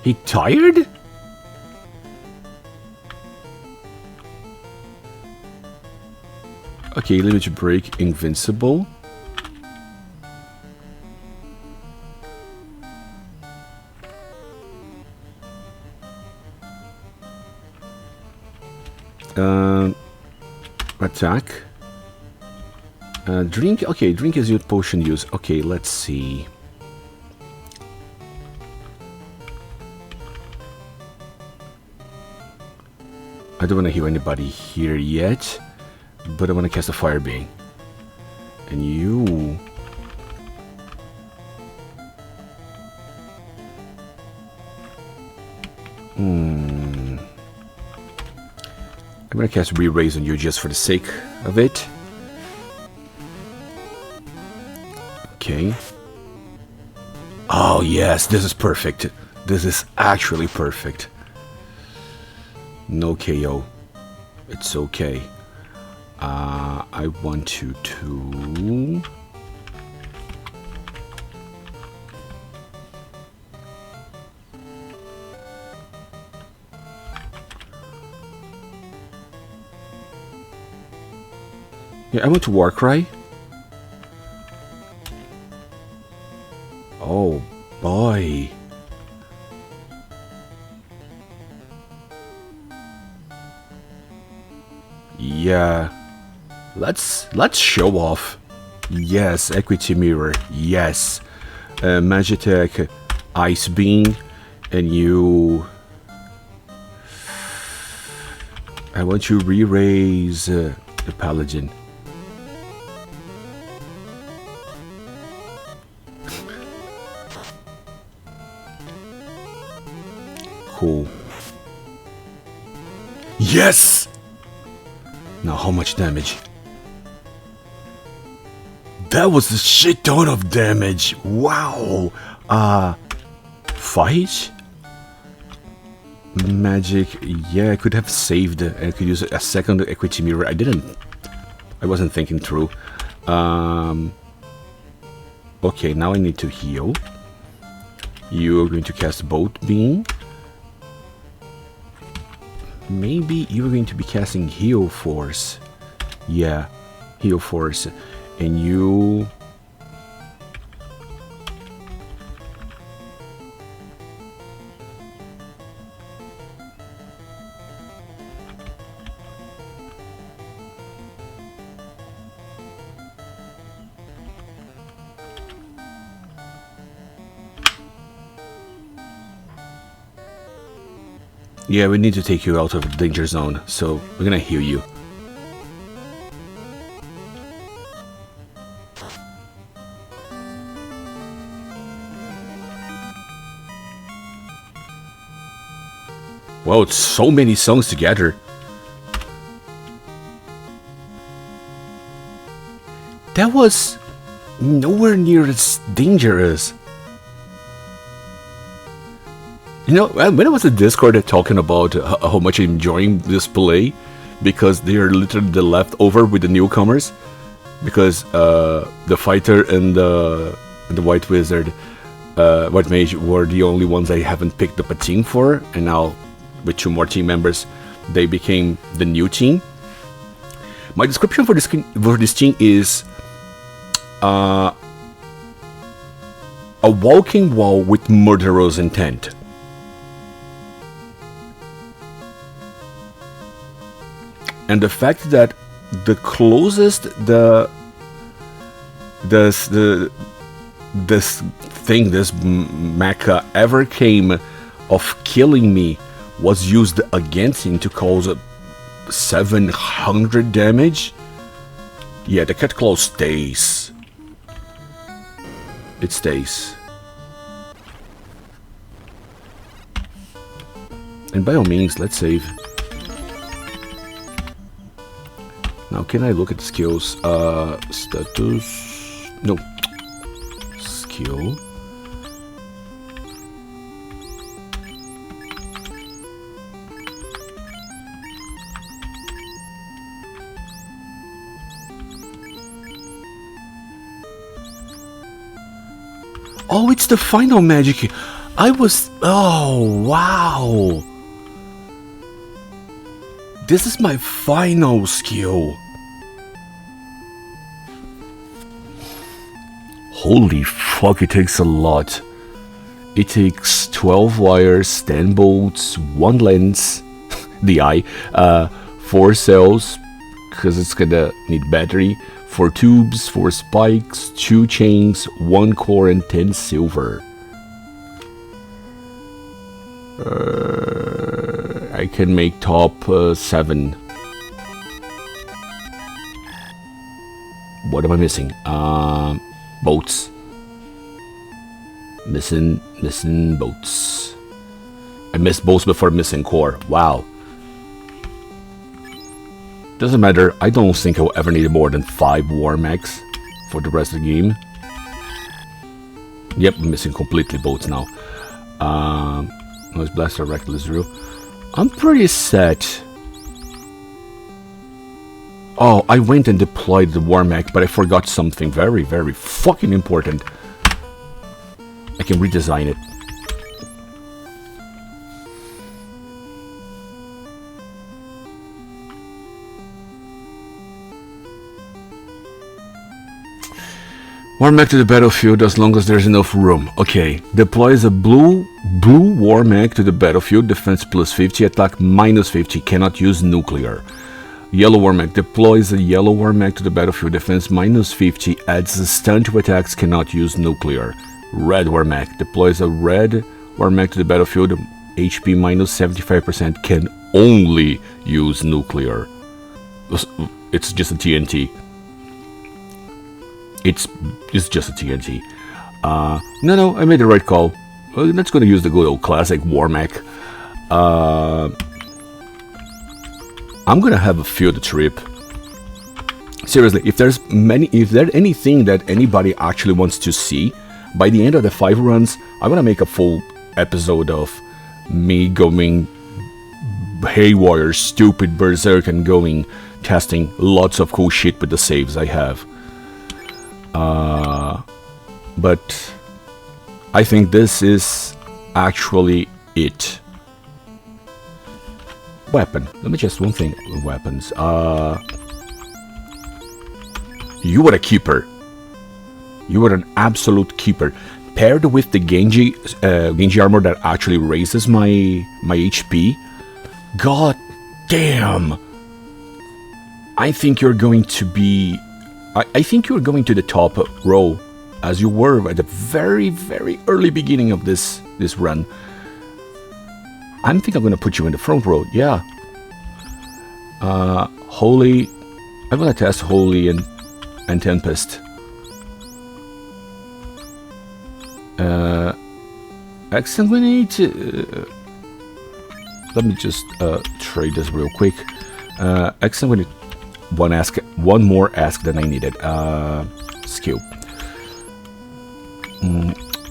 He tired? Okay, limit break, invincible. Attack. Drink. Okay, drink is your potion use. Okay, let's see. I don't want to heal anybody here yet, but I want to cast a fire beam. And you. I'm gonna cast Re-Raise on you just for the sake of it. Okay. Oh yes, this is perfect. This is actually perfect. No KO. It's okay. I want you to... Yeah, I want to Warcry. Oh boy. Yeah. Let's show off. Yes, equity mirror. Yes. Magitech, ice beam, and you. I want you to re-raise the paladin. Cool. Yes! Now how much damage? That was a shit ton of damage. Wow. Fight? Magic. Yeah, I could have saved. I could use a second equity mirror. I wasn't thinking through. Okay, now I need to heal. You are going to cast Bolt Beam. Maybe you're going to be casting Heal Force. Yeah, Heal Force. And you... Yeah, we need to take you out of the danger zone, so we're gonna heal you. Wow, it's so many songs together. That was nowhere near as dangerous. You know, when I was in Discord talking about how much I'm enjoying this play, because they are literally the leftover with the newcomers, because the fighter and the white wizard, white mage were the only ones I haven't picked up a team for, and now with 2 more team members, they became the new team. My description for this team is a walking wall with murderous intent. And the fact that the closest this mecha ever came of killing me was used against him to cause 700 damage. Yeah, the cat claw stays. It stays. And by all means, let's save. Now, can I look at the skills? Status... No. Skill. Oh, it's the final magic. I was... Oh, wow. This is my final skill. Holy fuck, it takes a lot. It takes 12 wires, 10 bolts, 1 lens, the eye, 4 cells, because it's gonna need battery, 4 tubes, 4 spikes, 2 chains, 1 core, and 10 silver. I can make top 7. What am I missing? Boats. Missing boats. I missed boats before missing core. Wow. Doesn't matter. I don't think I'll ever need more than 5 WarMechs for the rest of the game. Yep, I'm missing completely boats now. Noise Blaster, Reckless Drill. I'm pretty set. Oh, I went and deployed the WarMech, but I forgot something very, very fucking important. I can redesign it. WarMech to the battlefield as long as there's enough room. Okay, deploys a blue WarMech to the battlefield, defense plus 50, attack minus 50, cannot use nuclear. Yellow WarMech deploys a yellow WarMech to the battlefield, defense minus 50, adds a stun to attacks, cannot use nuclear. Red WarMech deploys a red WarMech to the battlefield, HP minus 75%, can only use nuclear. It's just a TNT. It's just a TNT. No, I made the right call. Let's go to use the good old classic WarMech. I'm gonna have a field trip. Seriously, if there's anything that anybody actually wants to see, by the end of the 5 runs, I'm gonna make a full episode of me going haywire, stupid berserk, and going testing lots of cool shit with the saves I have. But I think this is actually it. Weapon. Let me just one thing. Weapons. You were a keeper. You were an absolute keeper. Paired with the Genji armor that actually raises my HP. God damn. I think you're going to be... I think you're going to the top row, as you were at the very, very early beginning of this run. I think I'm going to put you in the front row, yeah. Holy... I'm going to test Holy and Tempest. Exsanguinate... let me just trade this real quick. Excellent. One more ask than I needed. Skill.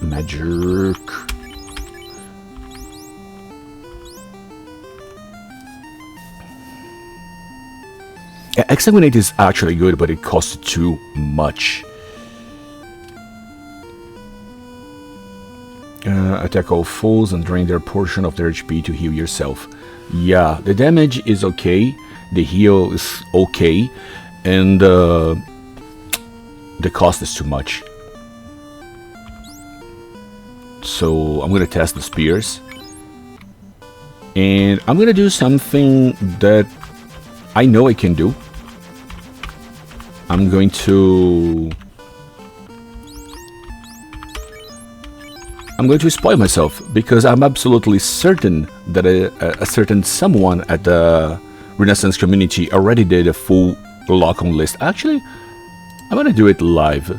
Magic. Yeah, Exsanguinate is actually good, but it costs too much. Attack all foes and drain their portion of their HP to heal yourself. Yeah, the damage is okay, the heal is okay, and the cost is too much. So I'm gonna test the spears, and I'm gonna do something that I know I can do. I'm going to spoil myself, because I'm absolutely certain that a certain someone at the Renaissance community already did a full lock-on list. Actually, I'm gonna do it live.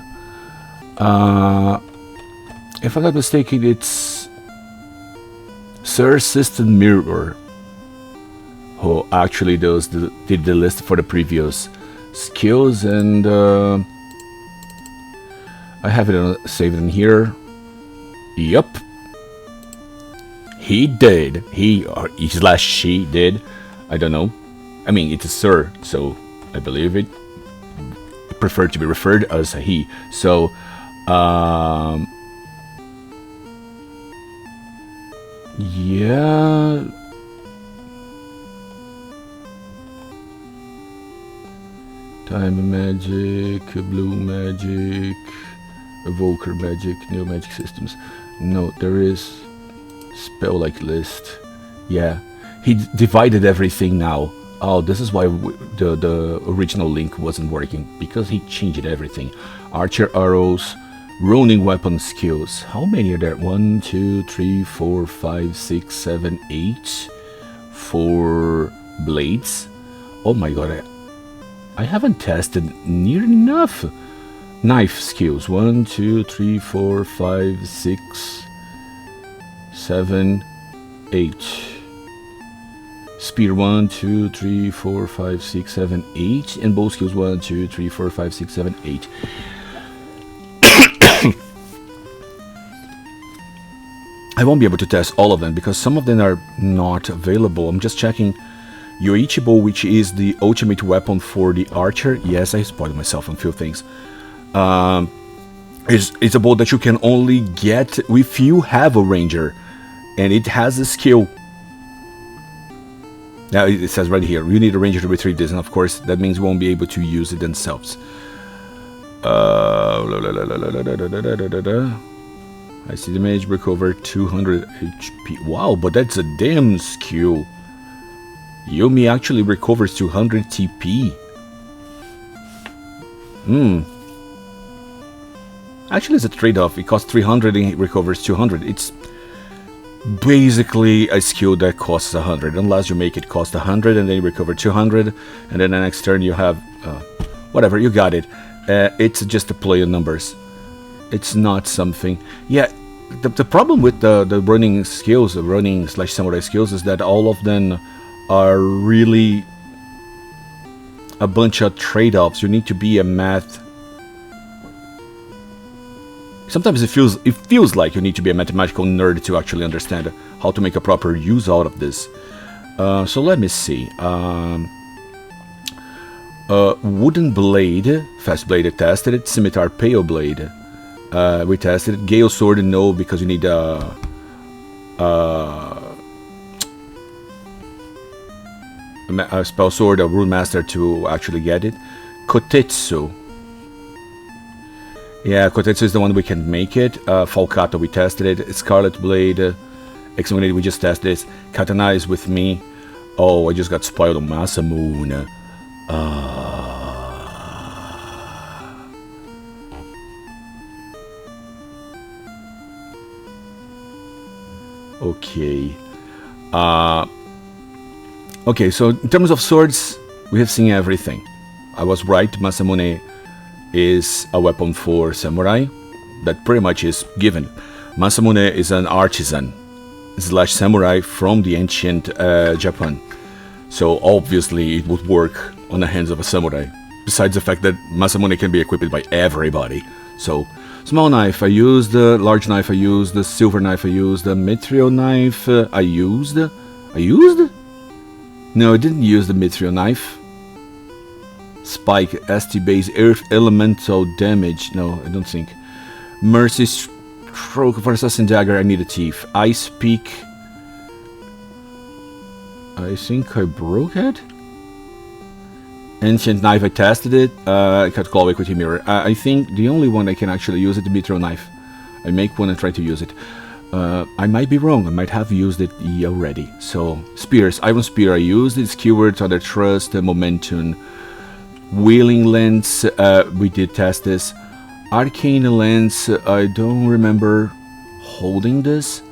If I'm not mistaken, it's Sir System Mirror who actually did the list for the previous skills, and I have it saved in here. Yup, he did. He or she did. I don't know. I mean, it's a sir, so I believe it. I prefer to be referred as a he. So, yeah. Time magic, blue magic, evoker magic, new magic systems. No, there is spell like list. Yeah, he divided everything now. Oh, this is why the original link wasn't working, because he changed everything. Archer arrows, Ronin weapon skills. How many are there? 1, 2, 3, 4, 5, 6, 7, 8. 4 blades. Oh my god, I haven't tested near enough. Knife skills. 1, 2, 3, 4, 5, 6, 7, 8. Spear 1, 2, 3, 4, 5, 6, 7, 8. And bow skills 1, 2, 3, 4, 5, 6, 7, 8. I won't be able to test all of them because some of them are not available. I'm just checking. Yoichi bow, which is the ultimate weapon for the archer. Yes, I spoiled myself on a few things. It's a bow that you can only get if you have a ranger, and it has a skill. Now it says right here, you need a ranger to retrieve this, and of course that means we won't be able to use it themselves. I see the mage recover 200 HP. Wow, but that's a damn skill. Yomi actually recovers 200 TP. Actually, it's a trade-off. It costs 300 and it recovers 200. It's basically a skill that costs 100, unless you make it cost 100 and then you recover 200, and then the next turn you have whatever, you got it. It's just a play on numbers. It's not something. Yeah, the problem with the running skills, the running / samurai skills, is that all of them are really a bunch of trade-offs. You need to be a math. Sometimes it feels like you need to be a mathematical nerd to actually understand how to make a proper use out of this. So let me see. Wooden blade, fast blade tested it. Scimitar pale blade, we tested it. Gale sword, no, because you need a spell sword, a rune master to actually get it. Kotetsu. Yeah, Kotetsu is the one we can make it. Falcato, we tested it. Scarlet Blade, Exterminated, we just tested this. Katana is with me. Oh, I just got spoiled on Masamune. Okay. Okay, so in terms of swords, we have seen everything. I was right, Masamune is a weapon for samurai. That pretty much is given. Masamune is an artisan. slash samurai from the ancient Japan. So obviously it would work on the hands of a samurai. Besides the fact that Masamune can be equipped by everybody. So, small knife I used, large knife I used, the silver knife I used, the mithril knife I used? No, I didn't use the mithril knife. Spike, ST base, earth elemental damage. No, I don't think. Mercy stroke for assassin dagger, I need a teeth. Ice peak. I think I broke it. Ancient knife, I tested it. Cut claw equity mirror. I think the only one I can actually use is the mithril knife. I make one and try to use it. I might be wrong. I might have used it already. So spears, iron spear I used. It's keyword, Thunder Trust, momentum, wheeling lens. We did test this. Arcane lens. I don't remember holding this.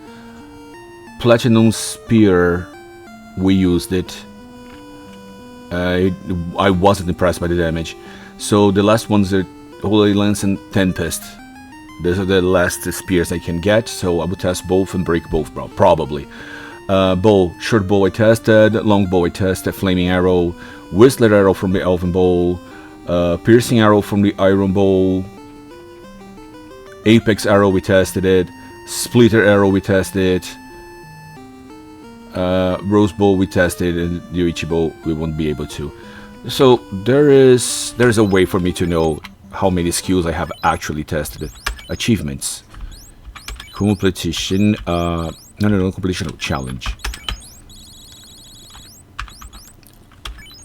Platinum spear. We used it. I wasn't impressed by the damage. So the last ones are Holy Lance and Tempest. Those are the last spears I can get. So I will test both and break both, probably. Bow, short bow I tested, long bow I tested, flaming arrow, whistler arrow from the elven bow, piercing arrow from the iron bow, apex arrow we tested it, splitter arrow we tested. Rose bow we tested, and the Yoichi bow we won't be able to. So there's a way for me to know how many skills I have actually tested. Achievements, competition, no, competition challenge.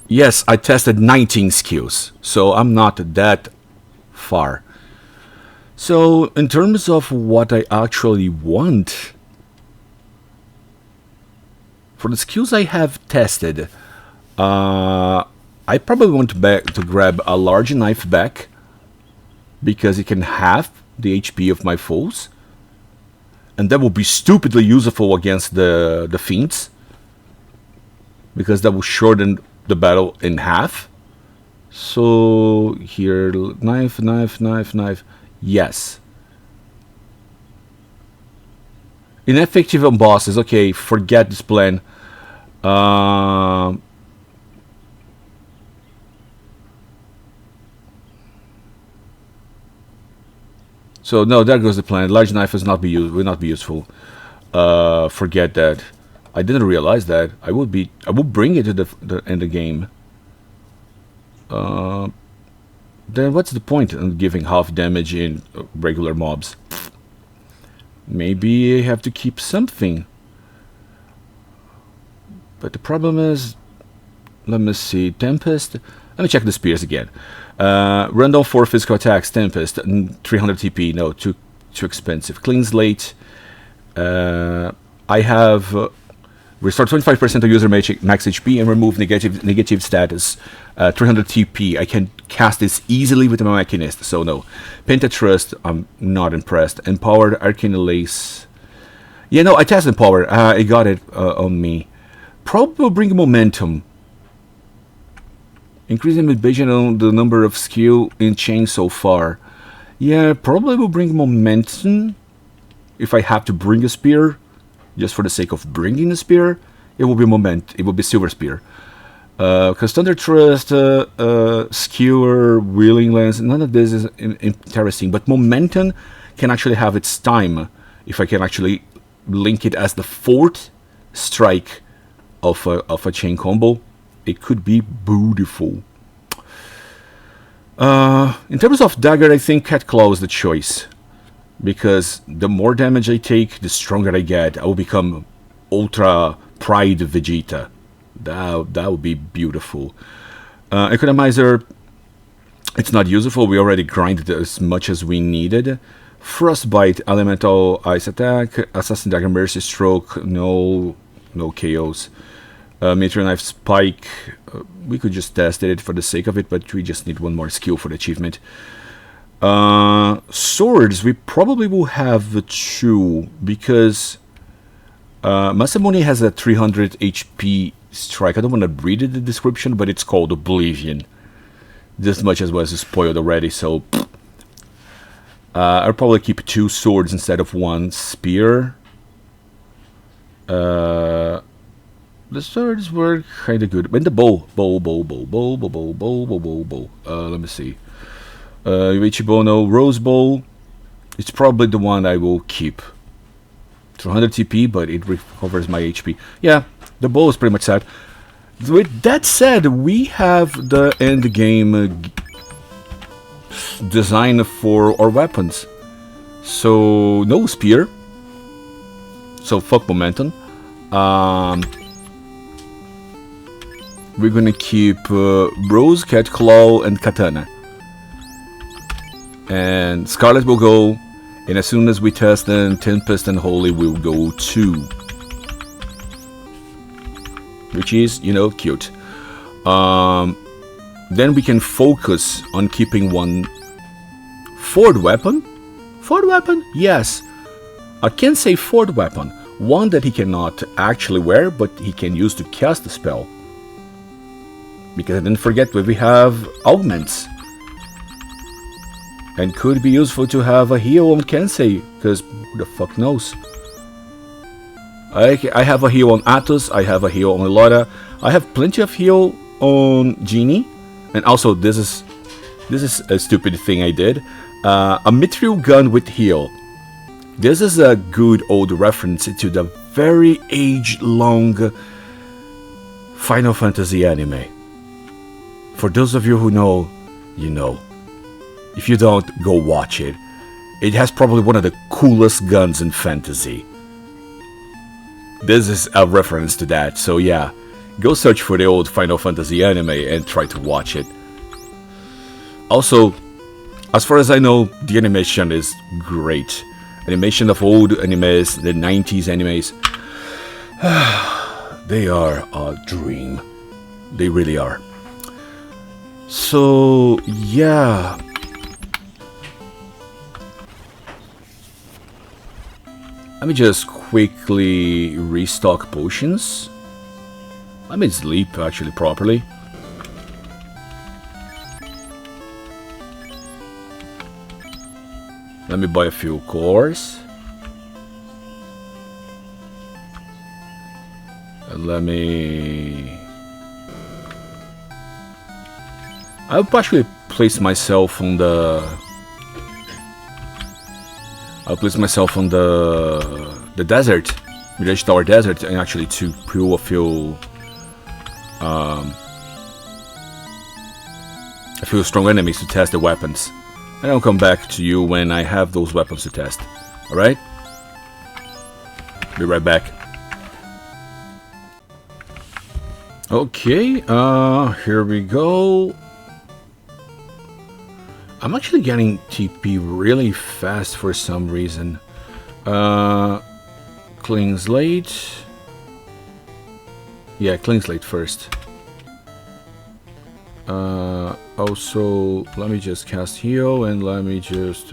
Yes, I tested 19 skills, so I'm not that far. So in terms of what I actually want. For the skills I have tested, I probably want to grab a large knife back because it can halve the HP of my foes, and that will be stupidly useful against the fiends because that will shorten the battle in half. So here, knife, yes. Ineffective on bosses. Okay, forget this plan. So no, there goes the plan. Large knife will not be useful. Forget that. I didn't realize that. I would bring it to the end of the game. Then what's the point in giving half damage in regular mobs? Maybe I have to keep something. But the problem is, let me see, Tempest. Let me check the spears again. Random 4 physical attacks, Tempest, 300 TP. No, too expensive. Clean slate. I have restore 25% of user max HP and remove negative status. 300 TP. I can cast this easily with my Machinist, so no. Pentatrust, I'm not impressed. Empowered Arcane Lace. Yeah, no, I tested Power. I got it on me. Probably will bring momentum. Increasing vision on the number of skill in chain so far. Yeah, probably will bring momentum. If I have to bring a spear, just for the sake of bringing a spear, it will be It will be Silver Spear. Because Thunder Trust, Skewer, Wheeling Lens, none of this is interesting. But momentum can actually have its time if I can actually link it as the 4th strike of a chain combo. It could be beautiful. In terms of dagger, I think Cat Claw is the choice. Because the more damage I take, the stronger I get. I will become Ultra Pride Vegeta. That would be beautiful. Economizer, it's not useful. We already grinded as much as we needed. Frostbite, Elemental Ice Attack, Assassin Dagger, Mercy Stroke, no KOs. Meteor Knife Spike, we could just test it for the sake of it, but we just need one more skill for the achievement. Swords, we probably will have 2, because Masamune has a 300 HP strike. I don't want to read the description, but it's called Oblivion. This much as was spoiled already, so I'll probably keep 2 swords instead of 1 spear. Uh, the swords were kind of good. And the bow. Let me see. Ichibono Rose Bowl. It's probably the one I will keep. 300 TP, but it recovers my HP. Yeah, the bow is pretty much sad. With that said, we have the end game design for our weapons. So no spear. So fuck momentum. We're gonna keep Rose, Cat Claw, and Katana. And Scarlet will go, and as soon as we test them, Tempest and Holy will go too. Which is, you know, cute. Then we can focus on keeping one Ford weapon. Ford weapon? Yes. I can say Ford weapon. One that he cannot actually wear, but he can use to cast the spell. Because I didn't forget that we have augments. And could be useful to have a heal on Kensei, because who the fuck knows? I have a heal on Atos, I have a heal on Elora, I have plenty of heal on Genie, and also this is a stupid thing I did. A mithril gun with heal. This is a good old reference to the very age-long Final Fantasy anime. For those of you who know, you know. If you don't, go watch it. It has probably one of the coolest guns in fantasy. This is a reference to that, so yeah. Go search for the old Final Fantasy anime and try to watch it. Also, as far as I know, the animation is great. Animation of old animes, the 90s animes. They are a dream. They really are. So, yeah. Let me just quickly restock potions. Let me sleep actually properly. Let me buy a few cores. And let me... I'll actually place myself on the... I'll place myself on the desert, Village Tower Desert, and actually to pull a few strong enemies to test the weapons. And I'll come back to you when I have those weapons to test. Alright? Be right back. Okay, here we go. I'm actually getting TP really fast for some reason. Clean slate. Yeah, clean slate first. Also, let me just cast heal and let me just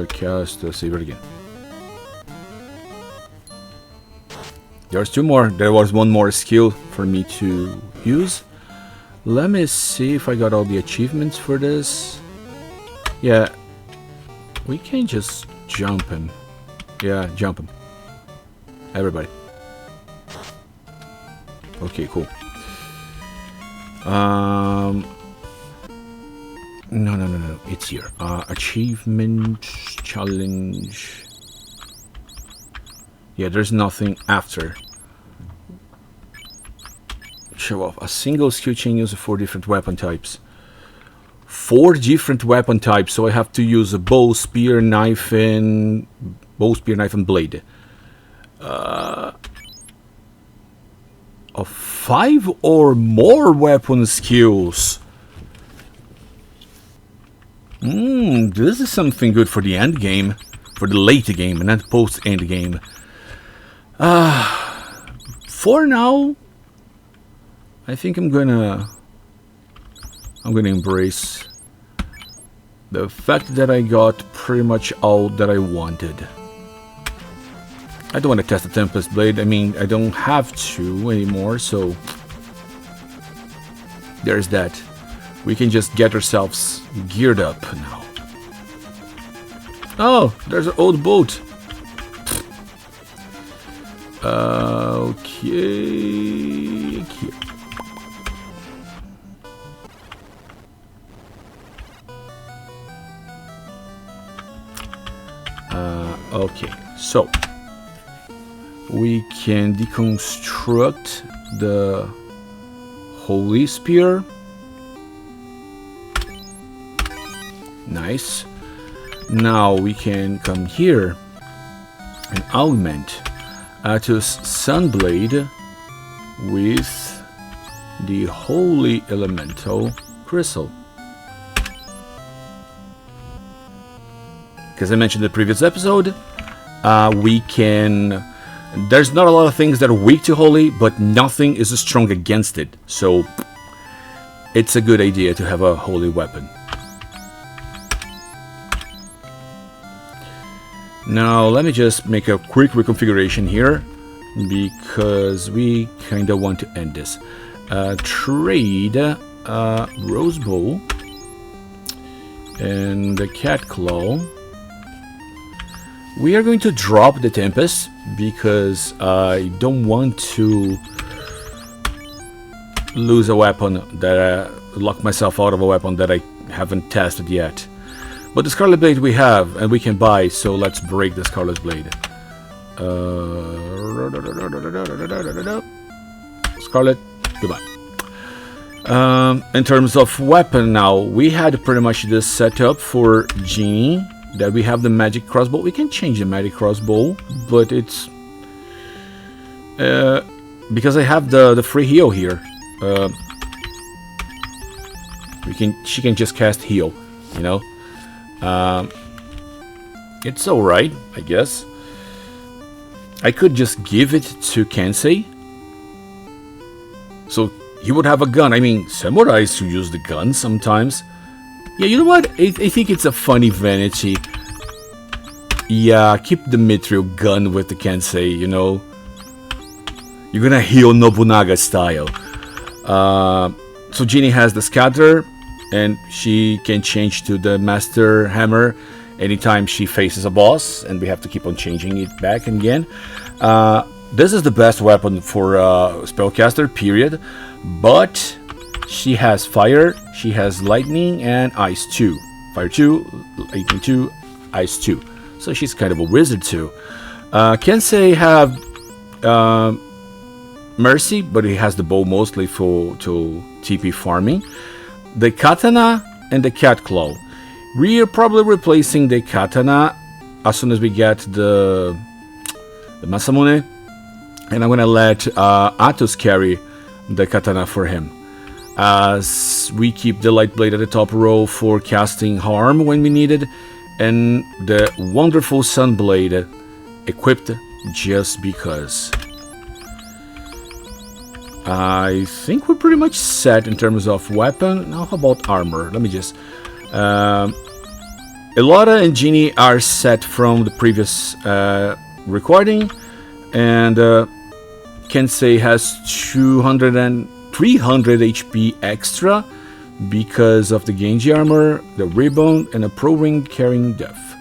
cast Saver again. There's two more. There was one more skill for me to use. Let me see if I got all the achievements for this. Yeah, we can just jump him. Yeah, jump him. Everybody. Okay, cool. No. It's here. Achievement challenge. Yeah, there's nothing after. Show off a single skill chain uses 4 different weapon types. 4 different weapon types, so I have to use a bow, spear, knife, and blade. Of 5 or more weapon skills. This is something good for the end game, for the late game, and not post end game. For now, I think I'm gonna embrace the fact that I got pretty much all that I wanted. I don't want to test the Tempest Blade. I mean, I don't have to anymore, so there's that. We can just get ourselves geared up now. Oh, there's an old boat. Okay. Okay, so we can deconstruct the Holy Spear. Nice. Now we can come here and augment Atos Sunblade with the Holy Elemental Crystal. As I mentioned in the previous episode, we can... There's not a lot of things that are weak to Holy, but nothing is strong against it. So, it's a good idea to have a Holy weapon. Now, let me just make a quick reconfiguration here, because we kind of want to end this. Trade Rose Bow and the Cat Claw. We are going to drop the Tempest because I don't want to lose a weapon that lock myself out of a weapon that I haven't tested yet. But the Scarlet Blade we have and we can buy, so let's break the Scarlet Blade. Scarlet, goodbye. In terms of weapon now, we had pretty much this setup for Genie. That we have the magic crossbow. We can change the magic crossbow, but it's because I have the free heal here. She can just cast heal, you know. It's all right, I guess. I could just give it to Kensei, so he would have a gun. I mean, samurais who use the gun sometimes. Yeah, you know what? I think it's a funny vanity. Yeah, keep the Mithril gun with the Kensei, you know. You're gonna heal Nobunaga style. So Genie has the Scatter, and she can change to the Master Hammer anytime she faces a boss, and we have to keep on changing it back again. This is the best weapon for Spellcaster, period. But she has Fire, she has Lightning, and Ice 2. Fire 2, Lightning 2, Ice 2. So she's kind of a wizard too. Kensei have Mercy, but he has the bow mostly to TP farming. The Katana and the Cat Claw. We are probably replacing the Katana as soon as we get the Masamune. And I'm gonna let Atos carry the Katana for him. As we keep the Light Blade at the top row for casting harm when we need it, and the wonderful Sunblade equipped just because. I think we're pretty much set in terms of weapon. Now how about armor? Let me just... Elora and Genie are set from the previous recording, and Kensei has 200 and 300 HP extra because of the Genji armor, the ribbon, and a pro ring carrying death.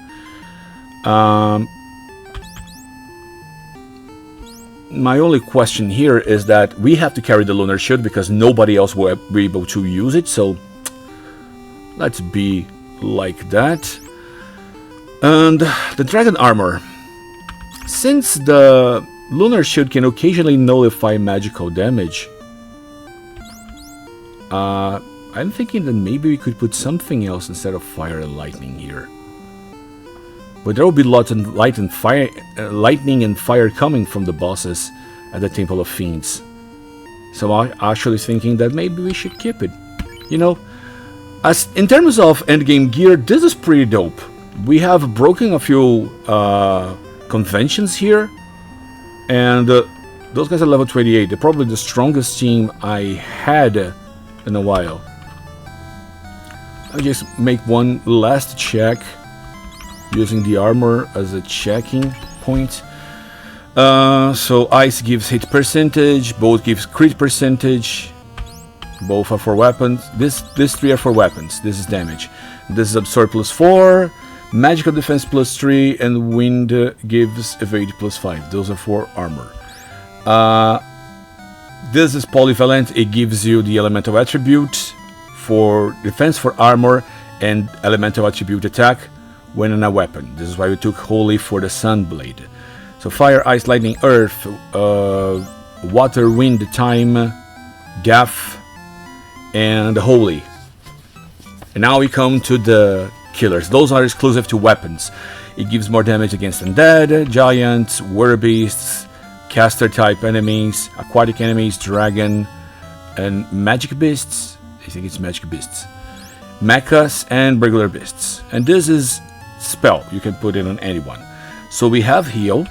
My only question here is that we have to carry the Lunar Shield because nobody else will be able to use it, so let's be like that. And the Dragon armor. Since the Lunar Shield can occasionally nullify magical damage, I'm thinking that maybe we could put something else instead of fire and lightning here. But there will be lots of lightning and fire coming from the bosses at the Temple of Fiends. So I'm actually thinking that maybe we should keep it. You know, as in terms of endgame gear, this is pretty dope. We have broken a few conventions here, and those guys are level 28. They're probably the strongest team I had in a while. I'll just make one last check using the armor as a checking point. So ice gives hit percentage, both gives crit percentage. Both are for weapons. These three are for weapons. This is damage. This is absorb +4, magical defense +3, and wind gives evade +5. Those are for armor. This is polyvalent. It gives you the elemental attribute for defense, for armor, and elemental attribute attack when in a weapon. This is why we took Holy for the Sunblade. So fire, ice, lightning, earth, water, wind, time, death, and holy. And now we come to the killers. Those are exclusive to weapons. It gives more damage against undead, giants, werbeasts, caster type enemies, aquatic enemies, dragon, and magic beasts. I think it's magic beasts, mechas, and regular beasts. And this is spell. You can put it on anyone. So we have heal.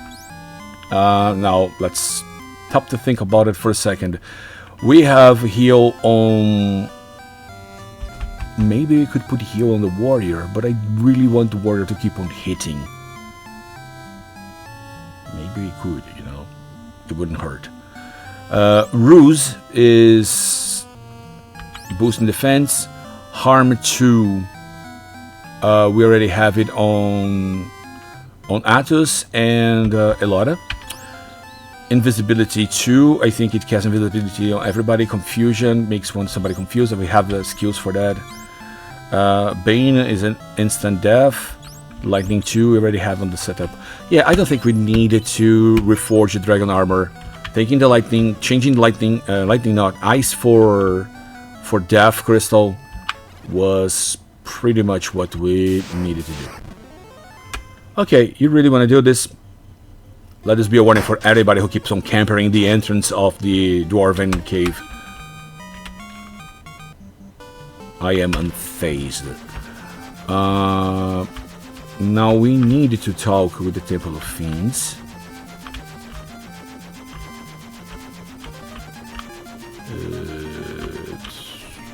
Now let's stop to think about it for a second. We have heal on. Maybe we could put heal on the warrior, but I really want the warrior to keep on hitting. Maybe we could, you know. It wouldn't hurt. Ruse is boosting defense. Harm 2. We already have it on Atos and Elora. Invisibility 2. I think it casts invisibility on everybody. Confusion makes somebody confused, and we have the skills for that. Bane is an instant death. Lightning 2 we already have on the setup. Yeah, I don't think we needed to reforge the dragon armor. Taking the lightning, changing the lightning not ice for death crystal was pretty much what we needed to do. Okay, you really want to do this? Let this be a warning for everybody who keeps on campering the entrance of the dwarven cave. I am unfazed. Now we need to talk with the Temple of Fiends.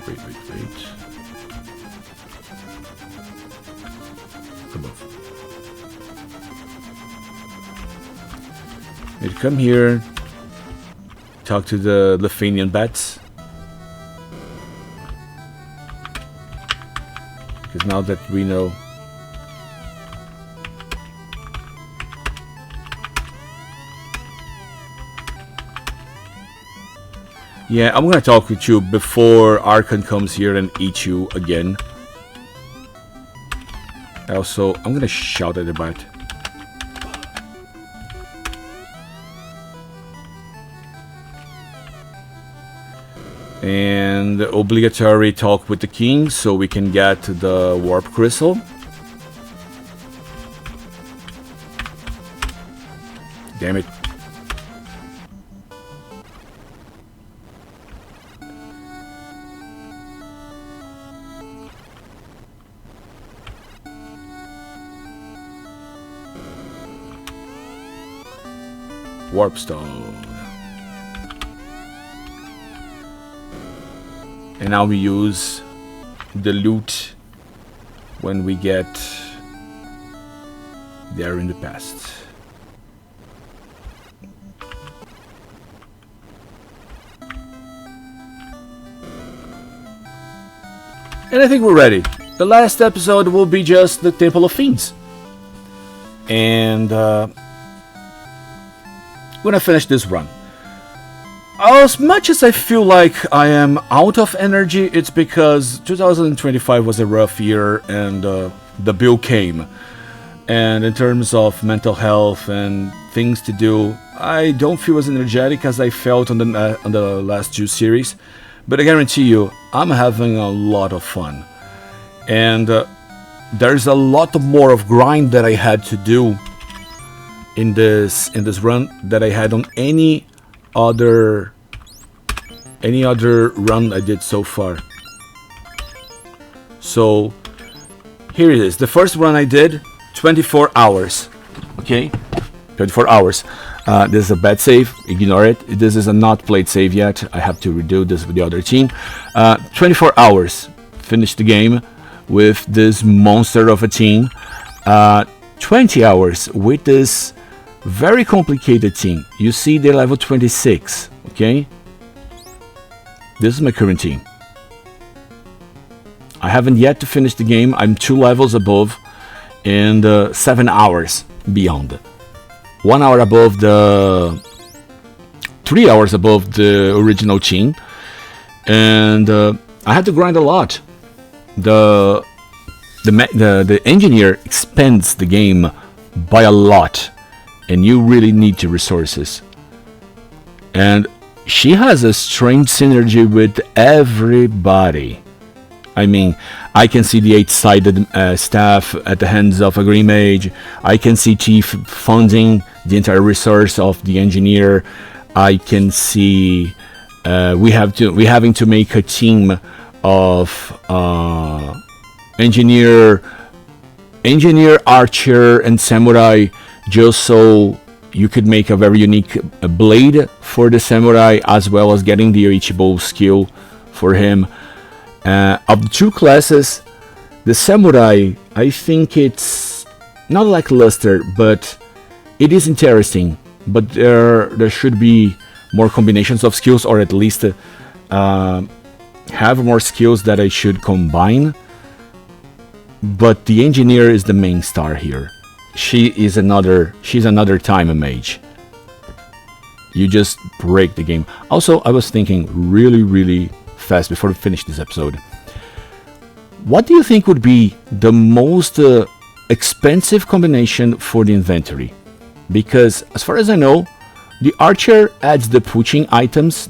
Wait. Above. Need to come here. Talk to the Lithanian bats. Because now that we know. Yeah, I'm gonna talk with you before Archon comes here and eats you again. Also, I'm gonna shout at the bat. And obligatory talk with the king so we can get the warp crystal. Damn it. Warpstone. And now we use the loot when we get there in the past. And I think we're ready. The last episode will be just the Temple of Fiends. And when I finish this run. As much as I feel like I am out of energy, it's because 2025 was a rough year and the bill came. And in terms of mental health and things to do, I don't feel as energetic as I felt on the last two series. But I guarantee you, I'm having a lot of fun. And there's a lot more of grind that I had to do in this run that I had on any other run I did so far. So here it is. The first run I did 24 hours. Okay, 24 hours. This is a bad save. Ignore it. This is a not played save yet. I have to redo this with the other team. 24 hours. Finished the game with this monster of a team. 20 hours with this very complicated team. You see they're level 26, okay? This is my current team. I haven't yet to finish the game. I'm 2 levels above and 7 hours beyond. 1 hour above the 3 hours above the original team, and I had to grind a lot. The engineer expands the game by a lot, and you really need the resources. And she has a strange synergy with everybody. I mean, I can see the 8-sided staff at the hands of a green mage. I can see Chief funding the entire resource of the engineer. I can see we having to make a team of engineer, archer, and samurai, just so you could make a very unique blade for the samurai, as well as getting the Ichibo skill for him. Of the two classes, the samurai, I think it's not lackluster, but it is interesting. But there should be more combinations of skills, or at least have more skills that I should combine. But the engineer is the main star here. She's another time mage. You just break the game. Also, I was thinking really fast before we finish this episode. What do you think would be the most expensive combination for the inventory? Because as far as I know, the archer adds the poaching items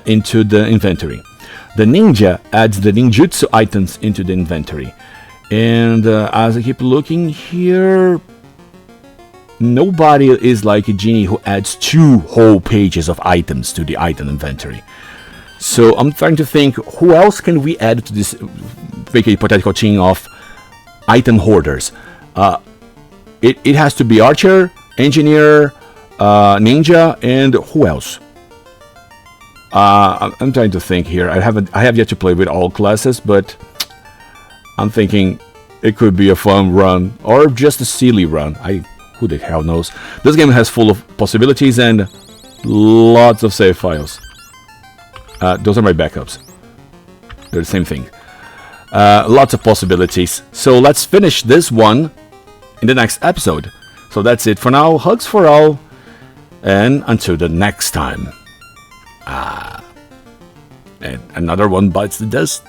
into the inventory. The ninja adds the ninjutsu items into the inventory. And as I keep looking here, nobody is like a genie who adds 2 whole pages of items to the item inventory. So I'm trying to think, who else can we add to this hypothetical team of item hoarders? It has to be archer, engineer, ninja, and who else? I'm trying to think here. I have yet to play with all classes, but I'm thinking it could be a fun run or just a silly run. Who the hell knows? This game has full of possibilities and lots of save files. Those are my backups. They're the same thing. Lots of possibilities. So let's finish this one in the next episode. So that's it for now. Hugs for all, and until the next time. And another one bites the dust.